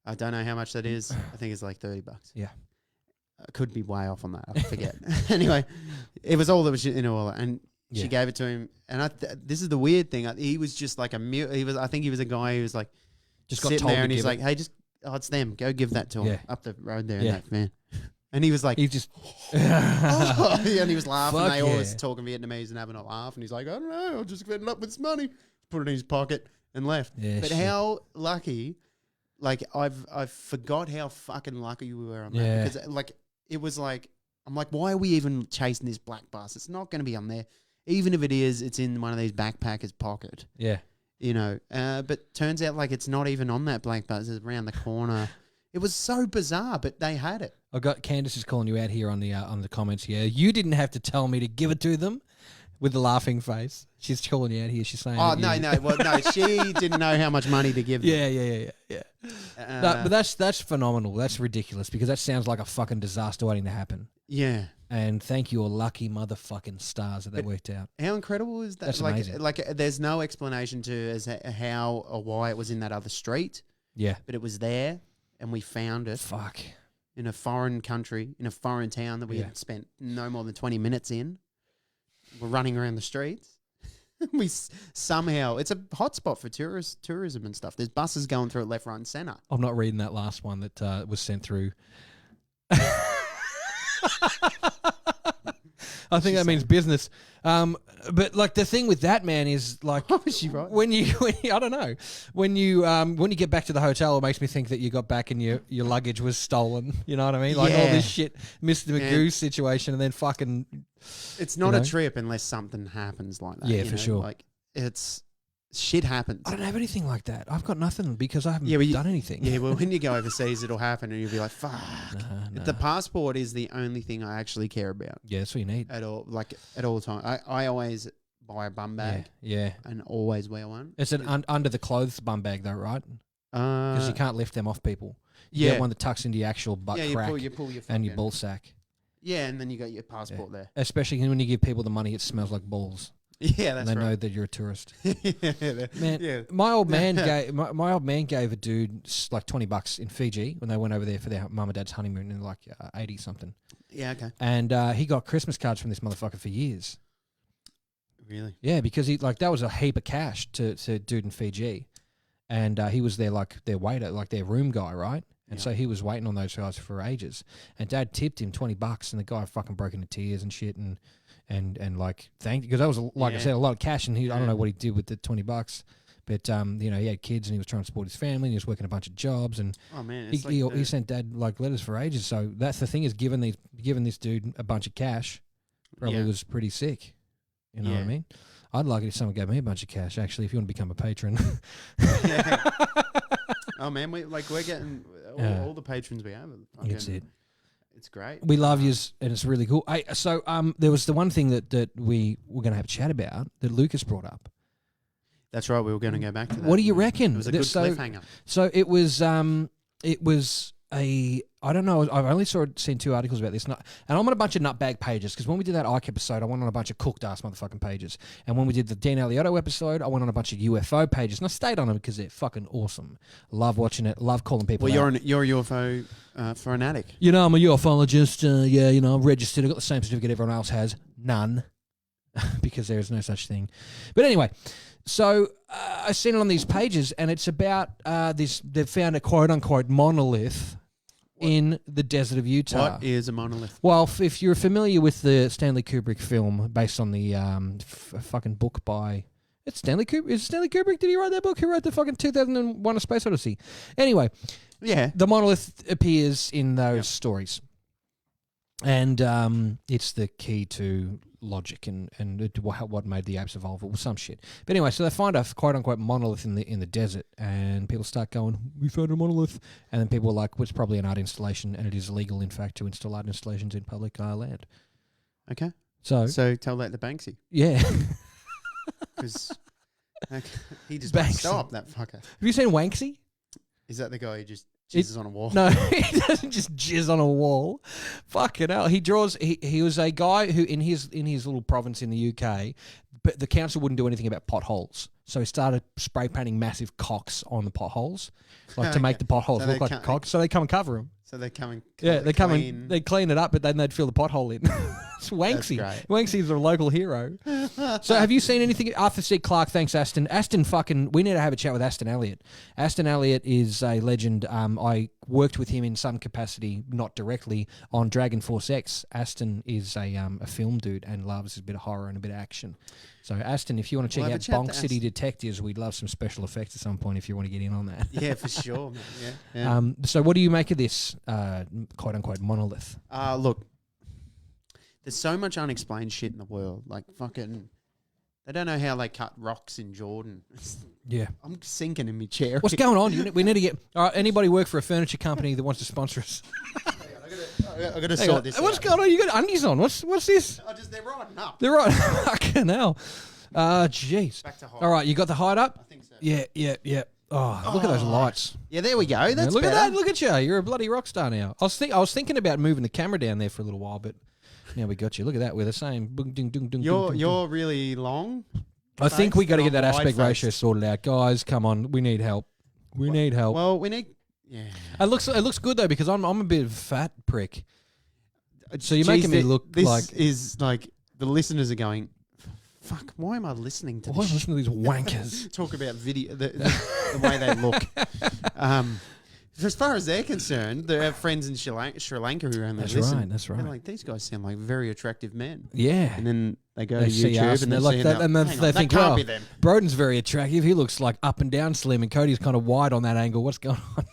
I don't know how much that is. I think it's like $30. Yeah. I could be way off on that. I forget. Anyway, it was all that was in her wallet. And she gave it to him. And this is the weird thing. He was just like I think he was a guy who was like, just got sitting told there and to he's give like, hey, it's them. Go give that to him up the road there in that van. And he was like, he's just, and he was laughing. Fuck they always talking Vietnamese and having a laugh. And he's like, I don't know, I'll just end up with this money. Put it in his pocket and left. Yeah, but how lucky, like I forgot how fucking lucky we were on that. Because like, it was like, I'm like, why are we even chasing this black bus? It's not going to be on there. Even if it is, it's in one of these backpackers' pocket. Yeah. You know, but turns out like it's not even on that black bus. It's around the corner. It was so bizarre, but they had it. I got Candace is calling you out here on the comments here. You didn't have to tell me to give it to them, with the laughing face. She's calling you out here. She's saying, "Oh no, well, no, she didn't know how much money to give them." Yeah. No, but that's phenomenal. That's ridiculous because that sounds like a fucking disaster waiting to happen. Yeah. And thank your lucky motherfucking stars that worked out. How incredible is that? That's amazing. Like, there's no explanation to as how or why it was in that other street. Yeah. But it was there, and we found it. Fuck. In a foreign country, in a foreign town that we had spent no more than 20 minutes in. We're running around the streets. We somehow, it's a hotspot for tourism and stuff. There's buses going through it left, right, and centre. I'm not reading that last one that was sent through. I think that means business. But like the thing with that, man, is like is she right? when you I don't know when you get back to the hotel, it makes me think that you got back and your luggage was stolen. You know what I mean? Like all this shit, Mr. Magoo situation, and then fucking. It's not a trip unless something happens like that. Yeah, for sure. Like shit happens. I don't have anything like that. I've got nothing because I haven't done anything. Yeah, well, when you go overseas, it'll happen, and you'll be like, "Fuck." No. The passport is the only thing I actually care about. Yeah, that's what you need at all. Like at all time, I always buy a bum bag. Yeah, and always wear one. It's an under the clothes bum bag though, right? Because you can't lift them off people. You get one that tucks into your actual butt crack. You pull your and your ball sack. Yeah, and then you got your passport there. Especially when you give people the money, it smells like balls. Yeah, that's right. They know that you're a tourist. Man, my old man gave a dude like $20 in Fiji when they went over there for their mum and dad's honeymoon in like 80 something. Yeah, okay. And he got Christmas cards from this motherfucker for years. Really? Yeah, because that was a heap of cash to dude in Fiji, and he was their waiter, like their room guy, right? And so he was waiting on those guys for ages. And Dad tipped him $20, and the guy fucking broke into tears and shit, and like thanked, because that was I said, a lot of cash, and I don't know what he did with the $20, but he had kids and he was trying to support his family, and he was working a bunch of jobs, and he sent Dad like letters for ages. So that's the thing, is giving this dude a bunch of cash probably was pretty sick. You know what I mean? I'd like it if someone gave me a bunch of cash, actually, if you want to become a patron. Oh man, we're getting all the patrons we have. That's it. It's great. We love yous, and it's really cool. So there was the one thing that we were going to have a chat about that Lucas brought up. That's right. We were going to go back to that. What do you reckon? It was a good cliffhanger. So it was I don't know. I've only seen 2 articles about this, and I'm on a bunch of nutbag pages because when we did that Ike episode, I went on a bunch of cooked ass motherfucking pages, and when we did the Dan Aliotto episode, I went on a bunch of UFO pages, and I stayed on them because they're fucking awesome. Love watching it. Love calling people. Well, out. you're a UFO fanatic. You know, I'm a ufologist. Yeah, you know, I'm registered. I've got the same certificate everyone else has. None, because there is no such thing. But anyway. So I've seen it on these pages, and it's about this. They've found a quote-unquote monolith in the desert of Utah. What is a monolith? Well, if you're familiar with the Stanley Kubrick film based on the fucking book by... It's Stanley Kubrick. Is it Stanley Kubrick? Did he write that book? Who wrote the fucking 2001 A Space Odyssey? Anyway, yeah, the monolith appears in those stories. And it's the key to logic and what made the apes evolve or some shit. But anyway, so they find a quote-unquote monolith in the desert, and people start going, we found a monolith. And then people are like, well, it's probably an art installation, and it is illegal, in fact, to install art installations in public land. Okay. So tell that to Banksy. Yeah. Because he just won't stop, that fucker. Have you seen Wanksy? Is that the guy who just jizzes on a wall? No, he doesn't just jizz on a wall. Fucking hell. He draws. He was a guy who in his little province in the UK, but the council wouldn't do anything about potholes. So he started spray painting massive cocks on the potholes, to make the potholes look like a cock. So they come and cover them. So they come and they clean it up, but then they'd fill the pothole in. It's Wanksy. Wanksy's a local hero. So have you seen anything? Arthur C. Clarke, thanks, Aston. Aston we need to have a chat with Aston Elliott. Aston Elliott is a legend. I worked with him in some capacity, not directly, on Dragon Force X. Aston is a film dude and loves a bit of horror and a bit of action. So, Aston, if you want to check out Bonk City Detectives, we'd love some special effects at some point if you want to get in on that. Yeah, for sure, man. Yeah. So, what do you make of this quote-unquote monolith? Look, there's so much unexplained shit in the world. Like, fucking... They don't know how they cut rocks in Jordan. Yeah. I'm sinking in my chair. What's going on? We need to get... All right, anybody work for a furniture company that wants to sponsor us? I got to sort this out. What's going on? You got undies on. What's this? They're riding up. They're right. Fucking hell. Jeez. Back to hide. All right, you got the hide up? I think so. Yeah. Oh, look at those lights. Yeah, there we go. That's look better. at that. Look at you. You're a bloody rock star now. I was thinking about moving the camera down there for a little while, but now we got you. Look at that. We're the same. You're really long. I think we got to get that aspect ratio sorted out, guys. Come on, we need help. We need help. Well, we need. Yeah. It looks good though because I'm a bit of a fat prick. So you're making me look this like this is like the listeners are going. Fuck! Why am I listening to? Why am I listening to these wankers talk about video the way they look? As far as they're concerned, they have friends in Sri Lanka who only listen. That's right. They're like, these guys sound like very attractive men. Yeah. And then they go to YouTube and they're like that, and then they think, well, Broden's very attractive. He looks like up and down slim, and Cody's kind of wide on that angle. What's going on?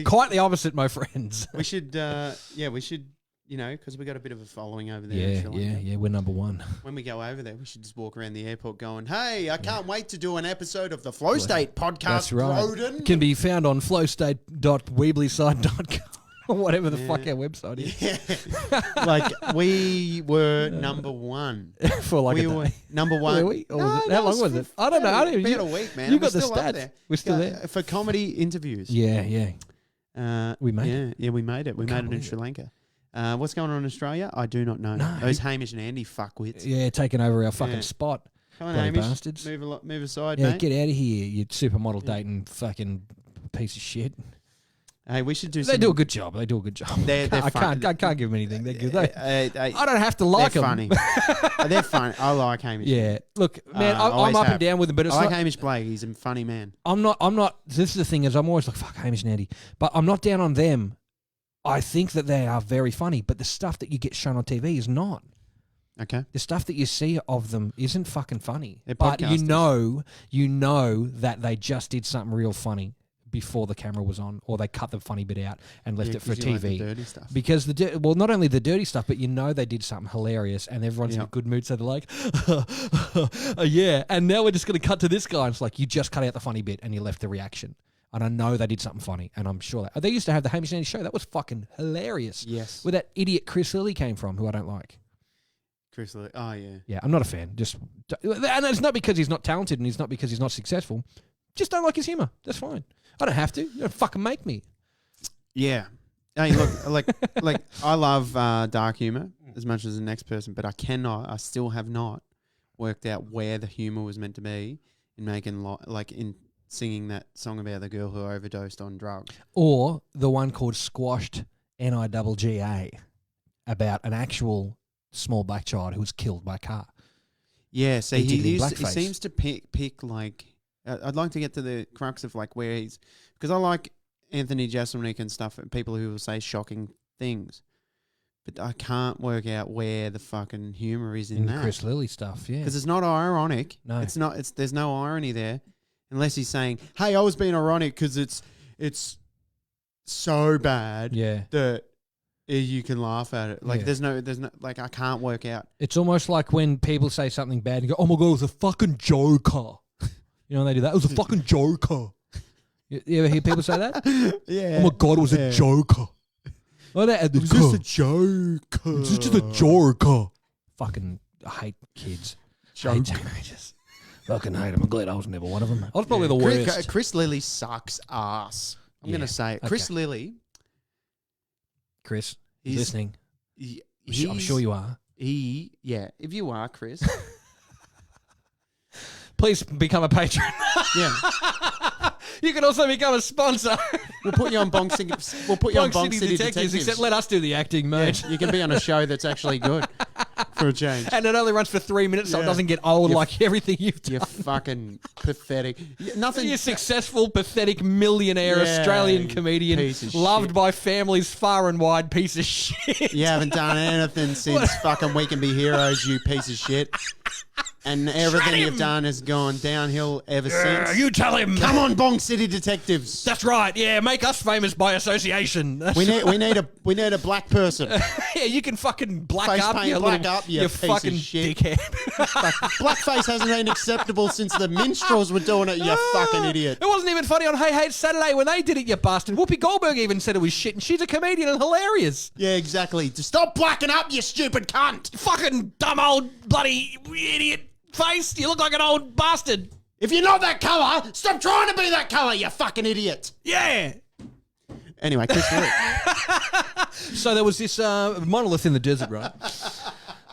Quite the opposite, my friends. We should, because we got a bit of a following over there. Yeah, we're number one. When we go over there, we should just walk around the airport going, hey, I can't wait to do an episode of the Flow State podcast. That's right. Broden. It can be found on flowstate.weeblyside.com or whatever the fuck our website is. Yeah. Like, we were number one. For like a day. Were number one. Were we? How long was it? I don't know. About a week, man. You got the stats. We're still there. For comedy interviews. Yeah. We made it. Yeah, we made it. We made it in Sri Lanka. What's going on in Australia? I do not know. No. Those Hamish and Andy fuckwits. Yeah, taking over our fucking spot. Come on, Hamish. Bastards. Move aside, mate. Get out of here, you supermodel dating fucking piece of shit. Hey, we should do. They do a good job. They're funny. I can't give them anything. They're good. I don't have to like them. They're funny. They're funny. I like Hamish. Yeah. Look, man, I'm up and down with them, but it's I like Hamish Blake. He's a funny man. I'm not. This is the thing is I'm always like, fuck Hamish and Andy. But I'm not down on them. I think that they are very funny, but the stuff that you get shown on TV is not. Okay. The stuff that you see of them isn't fucking funny. They're but podcasters. you know that they just did something real funny before the camera was on, or they cut the funny bit out and left it for TV. Like the dirty stuff. Because not only the dirty stuff, but you know they did something hilarious, and everyone's in a good mood, so they're like, yeah. And now we're just going to cut to this guy. And it's like you just cut out the funny bit and you left the reaction. And I know they did something funny, and I'm sure that they used to have the Hamish and Andy show. That was fucking hilarious. Yes. Where that idiot Chris Lilly came from, who I don't like. Chris Lilly. Oh yeah. Yeah, I'm not a fan. And it's not because he's not talented, and it's not because he's not successful. Just don't like his humor. That's fine. I don't have to. You don't fucking make me. Yeah. Hey, look, like I love dark humor as much as the next person, but I still have not worked out where the humor was meant to be in making in singing that song about the girl who overdosed on drugs. Or the one called Squashed NIGGA about an actual small black child who was killed by a car. Yeah, so he seems to pick like... I'd like to get to the crux of like where he's... Because I like Anthony Jeselnik and stuff, and people who will say shocking things. But I can't work out where the fucking humour is in that. Chris Lilly stuff, yeah. Because it's not ironic. No. It's not. There's no irony there. Unless he's saying, hey, I was being ironic because it's so bad that you can laugh at it. Like, there's no, like, I can't work out. It's almost like when people say something bad and go, oh my God, it was a fucking joker. You know when they do that? It was a fucking joker. You ever hear people say that? Yeah. Oh my God, it was a joker. Oh, that was just a joker. It's just a joker. Fucking, I hate kids. I hate teenagers. Fucking hate them. I'm glad I was never one of them. I was probably the worst. Chris Lilly sucks ass. I'm going to say it. Okay. Chris Lilly. Chris, he's listening. I'm sure you are. If you are, Chris. Please become a patron. Yeah. You can also become a sponsor. We'll put you on Bonk City. We'll put you on Bonk City Detectives. Except let us do the acting, mate. Yeah, you can be on a show that's actually good for a change. And it only runs for 3 minutes, so it doesn't get old like everything you've done. You're fucking pathtic. Nothing. You're a successful, pathetic millionaire Australian comedian, loved by families far and wide. Piece of shit. You haven't done anything since fucking We Can Be Heroes. You piece of shit. And everything you've done has gone downhill ever since. You tell him. Come on, Bonk City Detectives. That's right. Yeah, make us famous by association. We need a black person. Yeah, you can fucking black Face up. Paint black up. You fucking piece of shit. dickhead. Blackface hasn't been acceptable since the minstrels were doing it. You fucking idiot. It wasn't even funny on Hey Hey It's Saturday when they did it. You bastard. Whoopi Goldberg even said it was shit, and she's a comedian and hilarious. Yeah, exactly. Just stop blacking up, you stupid cunt. Fucking dumb old bloody idiot. Face, you look like an old bastard. If you're not that colour, stop trying to be that colour, you fucking idiot. Yeah. Anyway, Chris Lilly. So there was this monolith in the desert, right?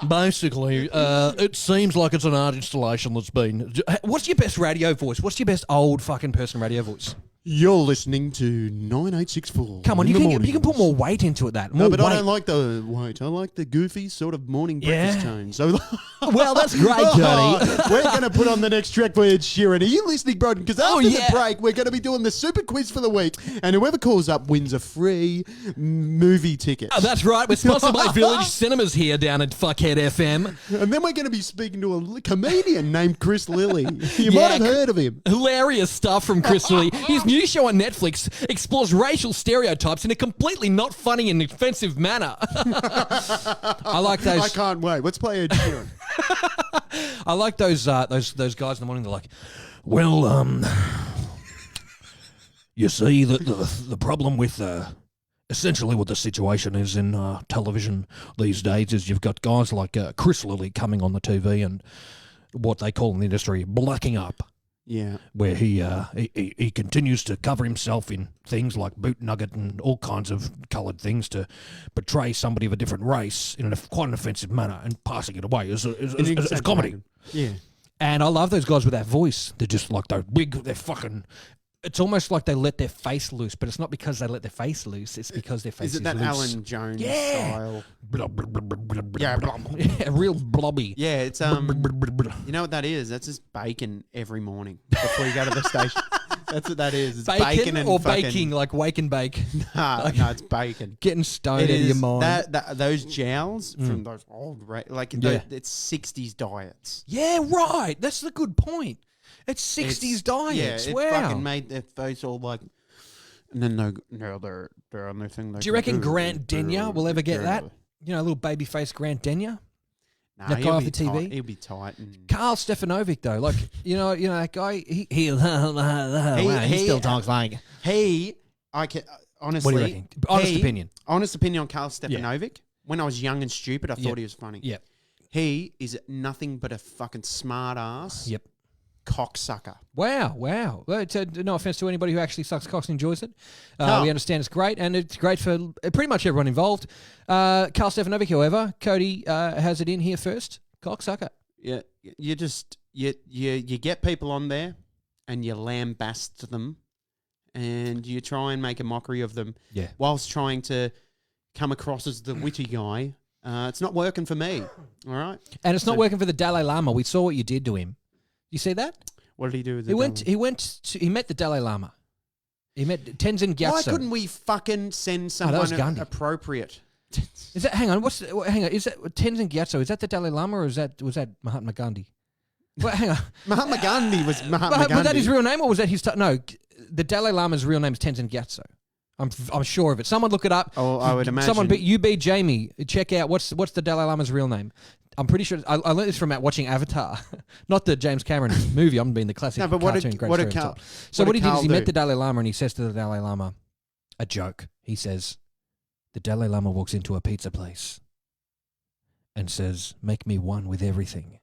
Basically, it seems like it's an art installation that's been... What's your best radio voice? What's your best old fucking person radio voice? You're listening to 9864. Come on, you can put more weight into it. No, but I don't like the weight. I like the goofy sort of morning breakfast tone. So, well, that's great, Johnny. We're going to put on the next track for Ed Sheeran. Are you listening, Broden? Because after the break, we're going to be doing the super quiz for the week, and whoever calls up wins a free movie ticket. Oh, that's right. We're sponsored by Village Cinemas here down at Fuckhead FM. And then we're going to be speaking to a comedian named Chris Lilly. You might have heard of him. Hilarious stuff from Chris Lilly. His new show on Netflix explores racial stereotypes in a completely not funny and offensive manner. I like those. I can't wait. Let's play Ed Sheeran. I like those guys in the morning. They're like, well, you see the problem with essentially what the situation is in television these days is you've got guys like Chris Lilly coming on the TV and what they call in the industry blacking up. Yeah, where he continues to cover himself in things like boot nugget and all kinds of coloured things to portray somebody of a different race in quite an offensive manner and passing it away as comedy. Yeah, and I love those guys with that voice. They're just like they're fucking. It's almost like they let their face loose, but it's not because they let their face loose. It's because their face is loose. Is it that Alan Jones style? Yeah, real blobby. Yeah, it's you know what that is? That's just bacon every morning before you go to the station. That's what that is. It's bacon and baking, like wake and bake. No, it's bacon. Getting stoned out of your mind. Those jowls from those old, it's 60s diets. Yeah, right. That's the good point. It's 60s diets. Yeah, it fucking made their face all like... And then they're on their thing. Do you reckon Grant Denyer will ever get that? You know, little baby face Grant Denyer? Nah, that guy off the TV? He'll be tight. Carl Stefanovic, though. Like, you know that guy, he still talks like... Honestly... What do you reckon? Honest opinion on Carl Stefanovic. Yeah. When I was young and stupid, I thought he was funny. Yep. He is nothing but a fucking smart ass. Yep. cocksucker. Wow. Well, no offense to anybody who actually sucks cocks and enjoys it. We understand it's great, and it's great for pretty much everyone involved. Carl Stefanovic, however, Cody has it in here first. Cocksucker. Yeah, you get people on there and you lambast them and you try and make a mockery of them whilst trying to come across as the witty guy. It's not working for me, all right? And it's not working for the Dalai Lama. We saw what you did to him. You see that? What did he do with the He met the Dalai Lama. He met Tenzin Gyatso. Why couldn't we fucking send someone appropriate? Is that? Hang on. Is that Tenzin Gyatso? Is that the Dalai Lama or was that Mahatma Gandhi? Well, hang on. Mahatma Gandhi was Mahatma Gandhi. Was that his real name or was that his? No, the Dalai Lama's real name is Tenzin Gyatso. I'm sure of it. Someone look it up. Oh, I would imagine. Someone be Jamie. Check out what's the Dalai Lama's real name. I'm pretty sure I learned this from watching Avatar, not the James Cameron movie. I'm being the classic cartoon. What he did is he met the Dalai Lama and he says to the Dalai Lama, a joke. He says, the Dalai Lama walks into a pizza place and says, "Make me one with everything."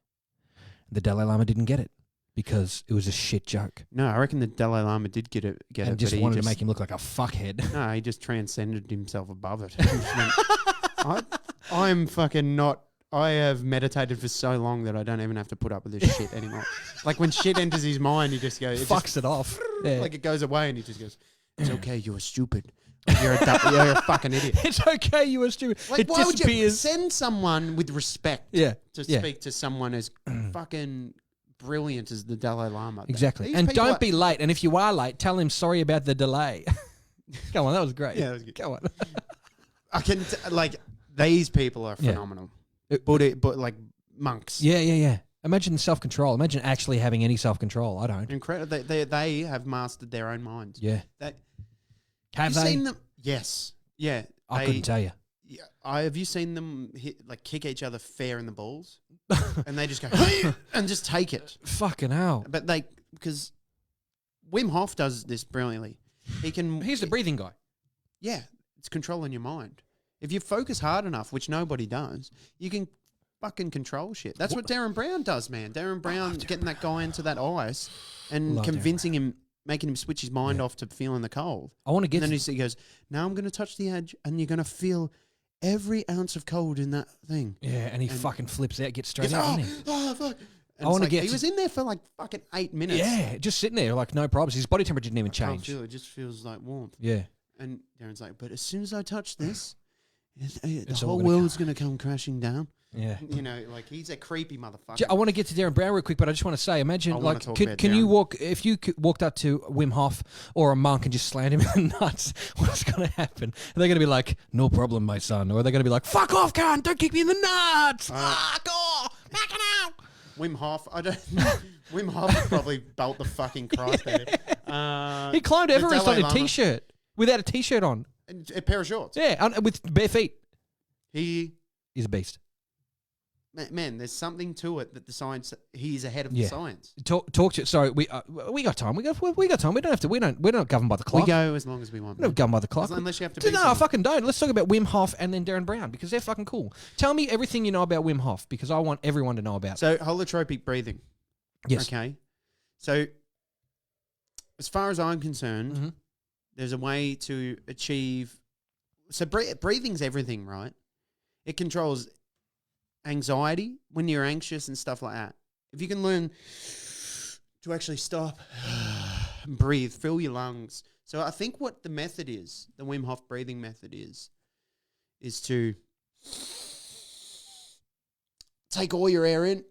The Dalai Lama didn't get it because it was a shit joke. No, I reckon the Dalai Lama did get it. And just wanted to make him look like a fuckhead. No, he just transcended himself above it. I'm fucking not. I have meditated for so long that I don't even have to put up with this shit anymore. Like when shit enters his mind, he just goes... Fucks it off. Yeah. Like it goes away and he just goes, "It's okay, you were stupid. You're a fucking idiot." It's okay, you were stupid. Like, why would you send someone with respect to speak to someone as fucking brilliant as the Dalai Lama? Exactly. And don't be late. And if you are late, tell him sorry about the delay. Come on, that was great. Yeah, that was good. Come on. I can... these people are phenomenal. But like monks. Yeah. Imagine the self-control. Imagine actually having any self-control. I don't. Incredible. They have mastered their own minds. Yeah. Have you seen them? Yes. Yeah. I couldn't tell you. Yeah. Have you seen them kick each other fair in the balls? And they just go and just take it. Fucking hell. But because Wim Hof does this brilliantly. He's the breathing guy. Yeah. It's controlling your mind. If you focus hard enough, which nobody does, you can fucking control shit. That's what Derren Brown does, man. Derren Brown getting that guy into that ice and convincing him, making him switch his mind off to feeling the cold. I want to get... And then he goes, "Now I'm going to touch the edge and you're going to feel every ounce of cold in that thing." Yeah, and he fucking flips out, gets straight out, doesn't he? Oh, fuck. And he was in there for like fucking 8 minutes. Yeah, just sitting there like no problems. His body temperature didn't even change. I can't feel it. It just feels like warmth. Yeah. And Darren's like, "But as soon as I touch this... the whole world's going to come crashing down." Yeah. You know, like he's a creepy motherfucker. I want to get to Derren Brown real quick, but I just want to say, imagine, like, can you if you walked up to Wim Hof or a monk and just slammed him in the nuts, what's going to happen? Are they going to be like, "No problem, my son"? Or are they going to be like, "Fuck off, cunt, don't kick me in the nuts. Fuck off, back it out." Wim Hof, Wim Hof would probably belt the fucking Christ out of it. He climbed Everest on a t-shirt, without a t-shirt on. A pair of shorts. Yeah, with bare feet. He's a beast. Man, there's something to it that the science. He's ahead of the science. Talk to. Sorry, we got time. We got time. We don't have to. We're not governed by the clock. We go as long as we want. We're not governed by the clock. Unless you have to. No, I fucking don't. Let's talk about Wim Hof and then Derren Brown because they're fucking cool. Tell me everything you know about Wim Hof because I want everyone to know about. So holotropic breathing. Yes. Okay. So as far as I'm concerned, there's a way to achieve. So breathing's everything, right? It controls anxiety when you're anxious and stuff like that. If you can learn to actually stop and breathe, fill your lungs. So I think what the method is, the Wim Hof breathing method is to take all your air in.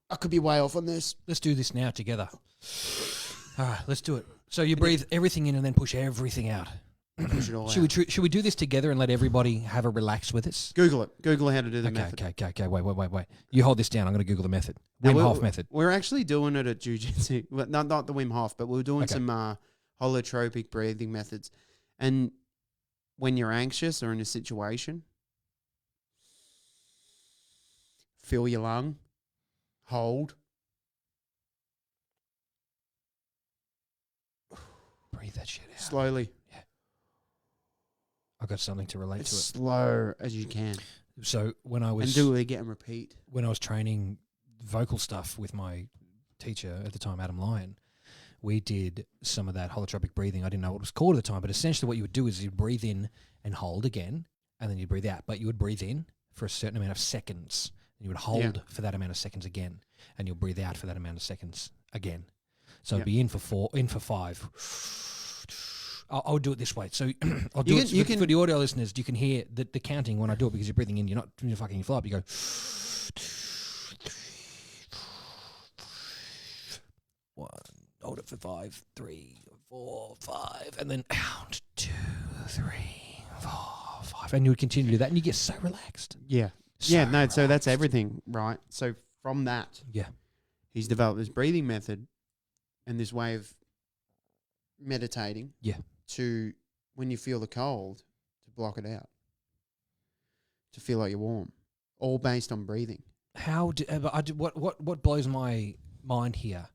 I could be way off on this. Let's do this now together. All right, let's do it. So you breathe everything in and then push everything out. Push it all out. Should we do this together and let everybody have a relax with us? Google it. Google how to do the method. Okay. Wait. You hold this down. I'm going to Google the method. Wim Hof method. We're actually doing it at Jiu-Jitsu. Well, not the Wim Hof, but we're doing some holotropic breathing methods. And when you're anxious or in a situation, fill your lung, hold. Breathe that shit out. Slowly. Yeah. I've got something to relate to it. Slow as you can. So when I was... And do it again and repeat. When I was training vocal stuff with my teacher at the time, Adam Lyon, we did some of that holotropic breathing. I didn't know what it was called at the time, but essentially what you would do is you'd breathe in and hold again, and then you'd breathe out. But you would breathe in for a certain amount of seconds, and you would hold for that amount of seconds again, and you'll breathe out for that amount of seconds again. So it'd be in for 4, in for 5. I'll do it this way. So I'll do it for the audio listeners. You can hear the counting when I do it because you're breathing in. You're not fucking fly up. You go 1. Hold it for 5, 3, 4, 5, and then out 2, 3, 4, 5, and you would continue to do that, and you get so relaxed. Yeah, relaxed. So that's everything, right? So from that, he's developed this breathing method and this way of meditating. To when you feel the cold, to block it out, to feel like you're warm, all based on breathing. What blows my mind here?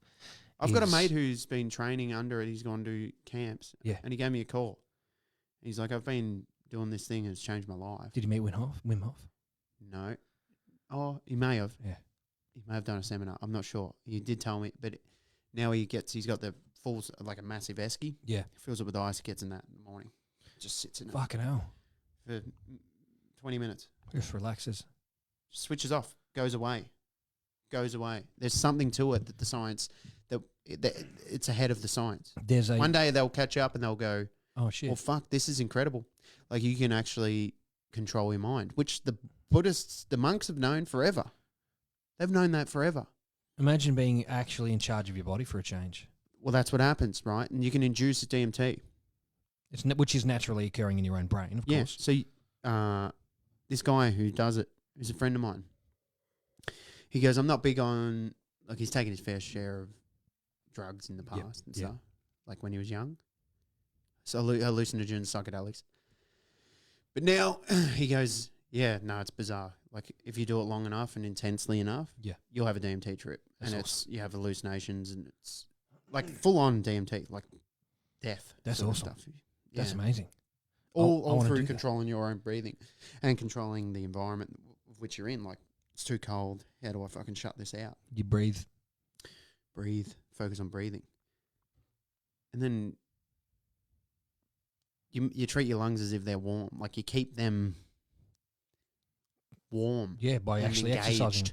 I've got a mate who's been training under it. He's gone to camps. Yeah. And he gave me a call. He's like, I've been doing this thing and it's changed my life. Did he meet Wim Hof? No. Oh, he may have. Yeah. He may have done a seminar. I'm not sure. He did tell me. But now he's got the full, like a massive esky. Yeah. Fills it with ice, gets in that in the morning. Just sits in it. Fucking hell. For 20 minutes. Just relaxes. Switches off. Goes away. There's something to it that the science... that it's ahead of the science. One day they'll catch up and they'll go, oh shit, well fuck, this is incredible. Like you can actually control your mind, which the Buddhists, the monks have known forever. They've known that forever. Imagine being actually in charge of your body for a change. Well, that's what happens, right? And you can induce a DMT. Which is naturally occurring in your own brain, of course. So this guy who does it, who's a friend of mine, he goes, I'm not big on, like he's taken his fair share of drugs in the past and stuff, like when he was young. So hallucinogens, psychedelics. But now he goes, it's bizarre. Like if you do it long enough and intensely enough, you'll have a DMT trip. That's awesome. You have hallucinations and it's like full on DMT, like death. That's awesome. Stuff. That's amazing. All through controlling your own breathing and controlling the environment of which you're in. Like it's too cold. How do I fucking shut this out? You breathe. Focus on breathing. And then you treat your lungs as if they're warm. Like you keep them warm. Yeah, by actually exercising.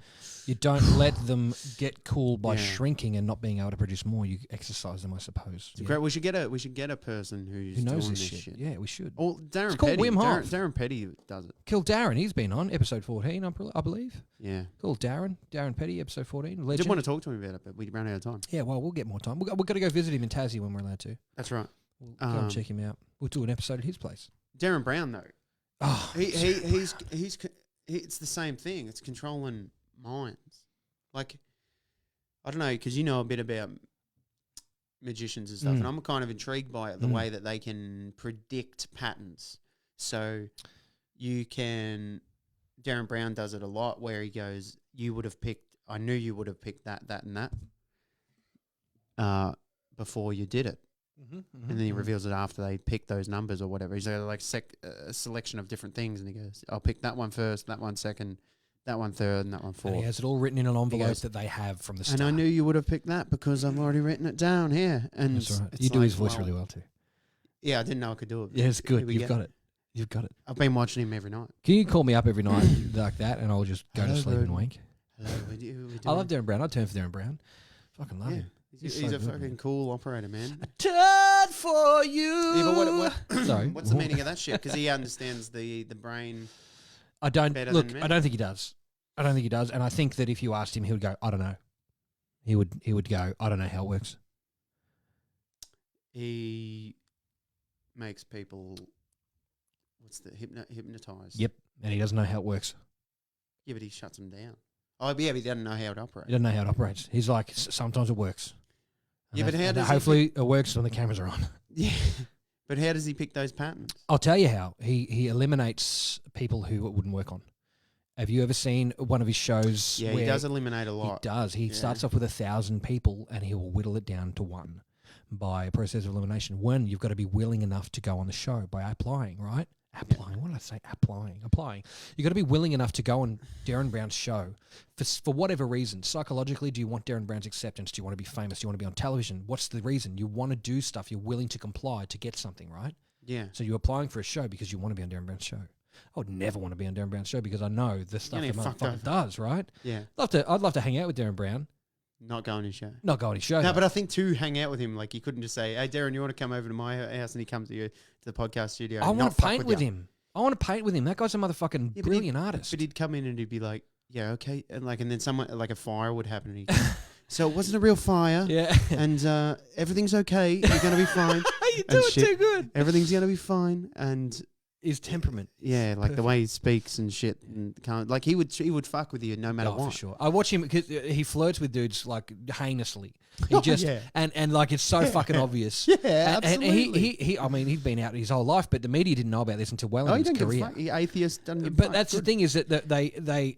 You don't let them get cool by shrinking and not being able to produce more. You exercise them, I suppose. Great. We should get a person who knows this shit. Yeah, we should. Well, Darren Petty. Wim Hof. Darren Petty does it. Kill Darren. He's been on episode 14, I believe. Yeah. Cool. Darren Petty, episode 14. Legend. I did want to talk to him about it, but we ran out of time. Yeah, well, we'll get more time. We've got to go visit him in Tassie when we're allowed to. That's right. We'll go and check him out. We'll do an episode at his place. Derren Brown, though. Oh, he's it's the same thing. It's controlling minds. Like, I don't know, because you know a bit about magicians and stuff, and I'm kind of intrigued by it, the way that they can predict patterns. So Derren Brown does it a lot where he goes, I knew you would have picked that, and that before you did it. And then he reveals it after they pick those numbers or whatever. He's like a selection of different things, and he goes, I'll pick that one first, that one second, that one third, and that one fourth. And he has it all written in an envelope that they have from the start. And I knew you would have picked that because I've already written it down here. And that's right. You do his voice really well too. Yeah, I didn't know I could do it. Yeah, it's good. You've got it. I've been watching him every night. Can you call me up every night like that, and I'll just go to sleep and wink? Hello, I love Derren Brown. I'd turn for Derren Brown. Fucking love him. He's a fucking cool operator, man. A turd for you. Yeah, but what sorry, what's the meaning of that shit? Because he understands the brain. I don't think he does. And I think that if you asked him, he would go, I don't know. He would go, I don't know how it works. He makes people hypnotized. Yep, and he doesn't know how it works. Yeah, but he shuts them down. Oh, yeah, but he doesn't know how it operates. He doesn't know how it operates. He's like, sometimes it works. Yeah, but how does hopefully it works when the cameras are on. Yeah, but how does he pick those patterns? I'll tell you how. He eliminates people who it wouldn't work on. Have you ever seen one of his shows? Yeah, he does eliminate a lot. He does. He starts off with 1,000 people and he will whittle it down to one by a process of elimination. One, you've got to be willing enough to go on the show by applying, right? Applying. What did I say? Applying. You got to be willing enough to go on Derren Brown's show for whatever reason. Psychologically, do you want Derren Brown's acceptance? Do you want to be famous? Do you want to be on television? What's the reason? You want to do stuff. You're willing to comply to get something, right? Yeah. So you're applying for a show because you want to be on Derren Brown's show. I would never want to be on Derren Brown's show because I know the stuff that motherfucker does, right? Yeah. I'd love to hang out with Derren Brown. Not go on his show. Not go on his show. No, but I think to hang out with him, like you couldn't just say, "Hey, Derren, you want to come over to my house?" And he comes to the podcast studio. I want to paint with him. I want to paint with him. That guy's a motherfucking brilliant artist. But he'd come in and he'd be like, "Yeah, okay," and then someone like a fire would happen. And he'd go, so it wasn't a real fire. Yeah. And everything's okay. You're gonna be fine. You do it too good. Everything's gonna be fine. And his temperament. Yeah, like the way he speaks and shit, and like he would fuck with you no matter what. For sure. I watch him because he flirts with dudes like heinously. He and like it's so fucking obvious. Yeah, absolutely. And I mean, he'd been out his whole life, but the media didn't know about this until well in his career. Atheist, but that's the thing is that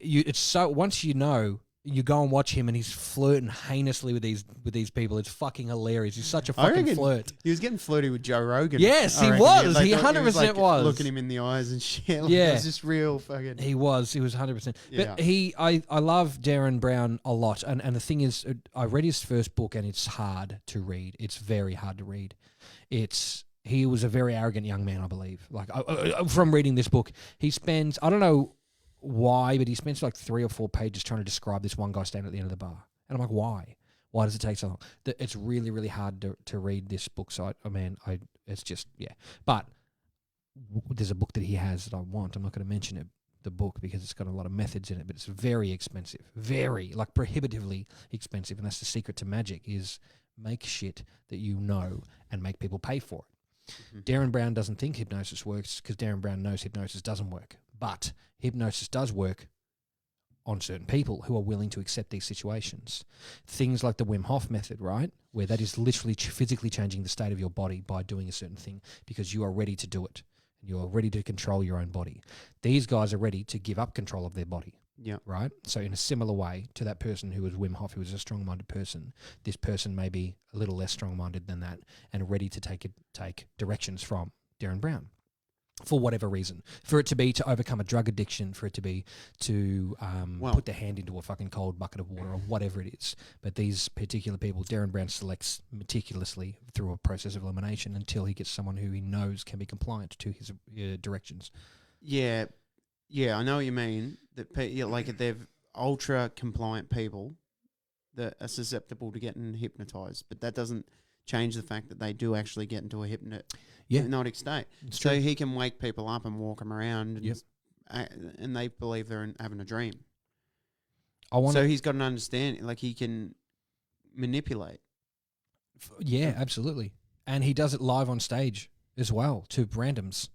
it's so once you know. You go and watch him, and he's flirting heinously with these people. It's fucking hilarious. He's such a fucking flirt. He was getting flirty with Joe Rogan. Yes, he was. He 100% was. Looking him in the eyes and shit. Like, yeah, it was just real fucking. He was 100%. But I love Derren Brown a lot, and the thing is, I read his first book, and it's hard to read. It's very hard to read. He was a very arrogant young man, I believe. Like from reading this book, he spends I don't know why, but he spends like 3 or 4 pages trying to describe this one guy standing at the end of the bar. And I'm like, why? Why does it take so long? It's really, really hard to read this book. So, it's just, yeah. But there's a book that he has that I want. I'm not going to mention it, the book, because it's got a lot of methods in it, but it's very expensive. Very, like prohibitively expensive. And that's the secret to magic is make shit that you know and make people pay for it. Mm-hmm. Derren Brown doesn't think hypnosis works because Derren Brown knows hypnosis doesn't work. But hypnosis does work on certain people who are willing to accept these situations. Things like the Wim Hof method, right? Where that is literally physically changing the state of your body by doing a certain thing because you are ready to do it. You are ready to control your own body. These guys are ready to give up control of their body. Yeah. Right? So in a similar way to that person who was Wim Hof, who was a strong-minded person, this person may be a little less strong-minded than that and ready to take directions from Derren Brown. For whatever reason, for it to be to overcome a drug addiction, for it to be to put their hand into a fucking cold bucket of water or whatever it is. But these particular people, Derren Brown selects meticulously through a process of elimination until he gets someone who he knows can be compliant to his directions. Yeah, I know what you mean. That like they've ultra compliant people that are susceptible to getting hypnotized, but that doesn't change the fact that they do actually get into a hypnotic state. So he can wake people up and walk them around, and they believe they're having a dream. So he's got an understanding, like he can manipulate. Yeah, absolutely. And he does it live on stage as well to randoms.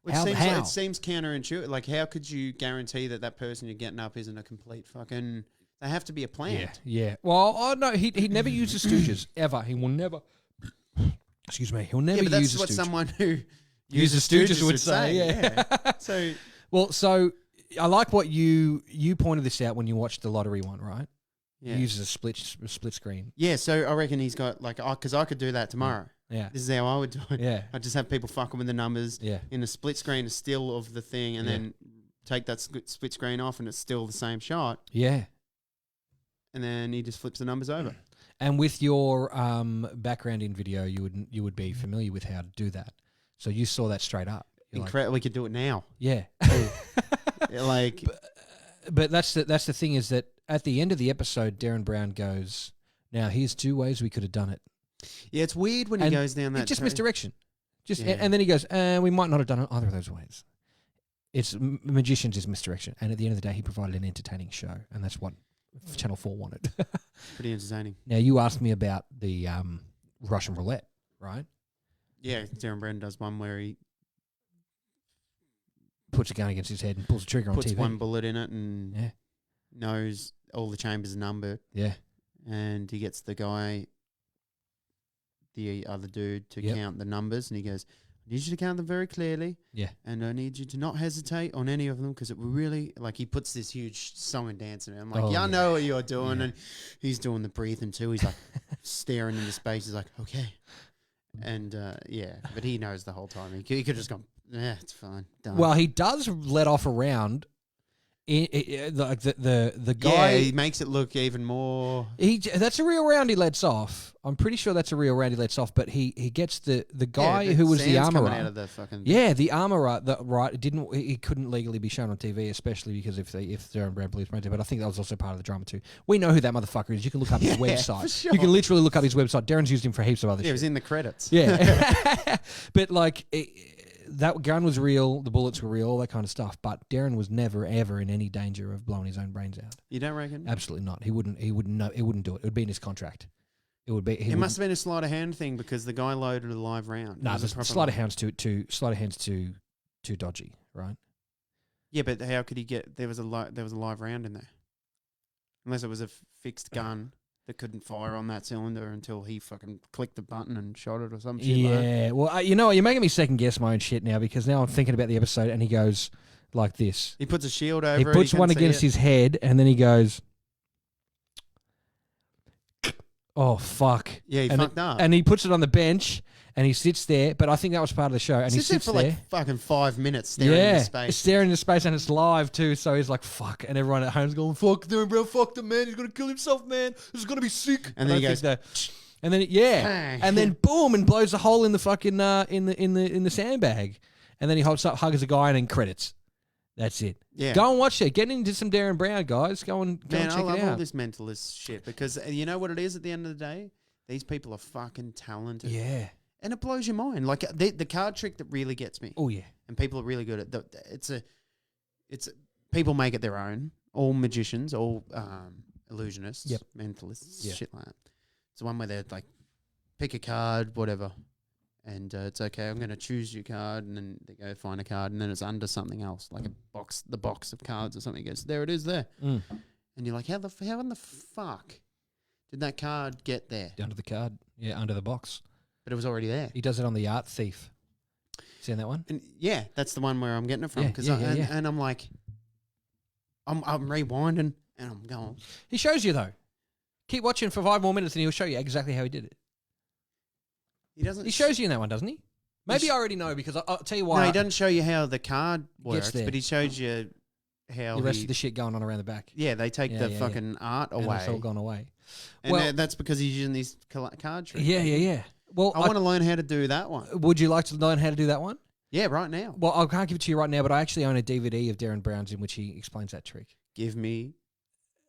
It seems counterintuitive. Like, how could you guarantee that person you're getting up isn't a complete fucking... They have to be a plant. Yeah. Well, no, he never uses stooges, ever. He will never... Excuse me. He'll never use a stooge. That's what someone who uses stooges would say. Yeah. So I like what you pointed this out when you watched the lottery one, right? Yeah. He uses a split screen. Yeah, so I reckon he's got because I could do that tomorrow. Yeah. This is how I would do it. Yeah. I'd just have people fucking with the numbers in a split screen, a still of the thing, and then take that split screen off and it's still the same shot. Yeah. And then he just flips the numbers over. And with your background in video, you would be familiar with how to do that. So you saw that straight up. Incredible. We could do it now. Yeah. But that's the thing is that at the end of the episode, Derren Brown goes, "Now here's 2 ways we could have done it." Yeah, it's weird when he goes down that. It's just misdirection. And then he goes, "We might not have done it either of those ways." It's magicians is misdirection, and at the end of the day, he provided an entertaining show, and that's what Channel 4 wanted. Pretty entertaining. Now, you asked me about the Russian roulette, right? Yeah, Derren Brown does one where he puts a gun against his head and pulls a trigger on TV. Puts one bullet in it and knows all the chambers are numbered. Yeah. And he gets the other dude to count the numbers, and he goes, "I need you to count them very clearly. Yeah. And I need you to not hesitate on any of them because it will really..." Like, he puts this huge song and dance in it. I'm like, I know what you're doing. And he's doing the breathing too. He's like staring into space. He's like, okay. And, but he knows the whole time. He could have just gone it's fine. Done. Well, he does let off a round. Like the guy, he makes it look even more. That's a real round he lets off. I'm pretty sure that's a real round he lets off. But he gets the guy who was the armorer. Out of the fucking the armorer. He couldn't legally be shown on TV, especially because if Derren Brown believes it. But I think that was also part of the drama too. We know who that motherfucker is. You can look up his website. For sure. You can literally look up his website. Darren's used him for heaps of other shit. It was in the credits. Yeah, but like. That gun was real, the bullets were real, all that kind of stuff. But Derren was never, ever in any danger of blowing his own brains out. You don't reckon? Absolutely not. He wouldn't do it. It would be in his contract. It would be. It must have been a sleight of hand thing because the guy loaded a live round. No, the sleight of hand's too dodgy, right? Yeah, but how could he get? There was a live round in there, unless it was a fixed gun that couldn't fire on that cylinder until he fucking clicked the button and shot it or some shit. Yeah, well, you know what? You're making me second guess my own shit now because now I'm thinking about the episode and he goes like this. He puts a shield over. He puts one against his head and then he goes, "Oh fuck!" Yeah, he fucked up. And he puts it on the bench. And he sits there, but I think that was part of the show. And he sits there for like fucking 5 minutes staring into space. Staring into space, and it's live too. So he's like, "Fuck!" And everyone at home's going, "Fuck, Derren Brown, fuck the man. He's gonna kill himself, man. This is gonna be sick." And then he goes, and then and then boom, and blows a hole in the fucking in the sandbag. And then he hugs a guy, and then credits. That's it. Yeah. Go and watch it. Get into some Derren Brown, guys. Go and check it out. I love all this mentalist shit because you know what it is at the end of the day? These people are fucking talented. Yeah. And it blows your mind. Like the card trick that really gets me. Oh yeah. And people are really good at it's people make it their own. All magicians, all illusionists, mentalists, shit like that. It's the one where they're like, pick a card, whatever, and it's okay. I'm going to choose your card, and then they go find a card, and then it's under something else, like the box of cards or something. It goes, there it is, there, and you're like, how in the fuck did that card get there? Under the card, under the box. But it was already there. He does it on the Art Thief. Seen that one? And yeah, that's the one where I'm getting it from. And I'm like, I'm rewinding and I'm going. He shows you though. Keep watching for 5 more minutes and he'll show you exactly how he did it. He shows you in that one, doesn't he? Maybe I already know because I'll tell you why. No, he doesn't show you how the card works, but he shows you how the rest of the shit going on around the back. Yeah, they take the fucking art away. And it's all gone away. And that's because he's using these card tricks. Yeah. Well, I want to learn how to do that one. Would you like to learn how to do that one? Yeah, right now. Well, I can't give it to you right now, but I actually own a DVD of Derren Brown's in which he explains that trick. Give me.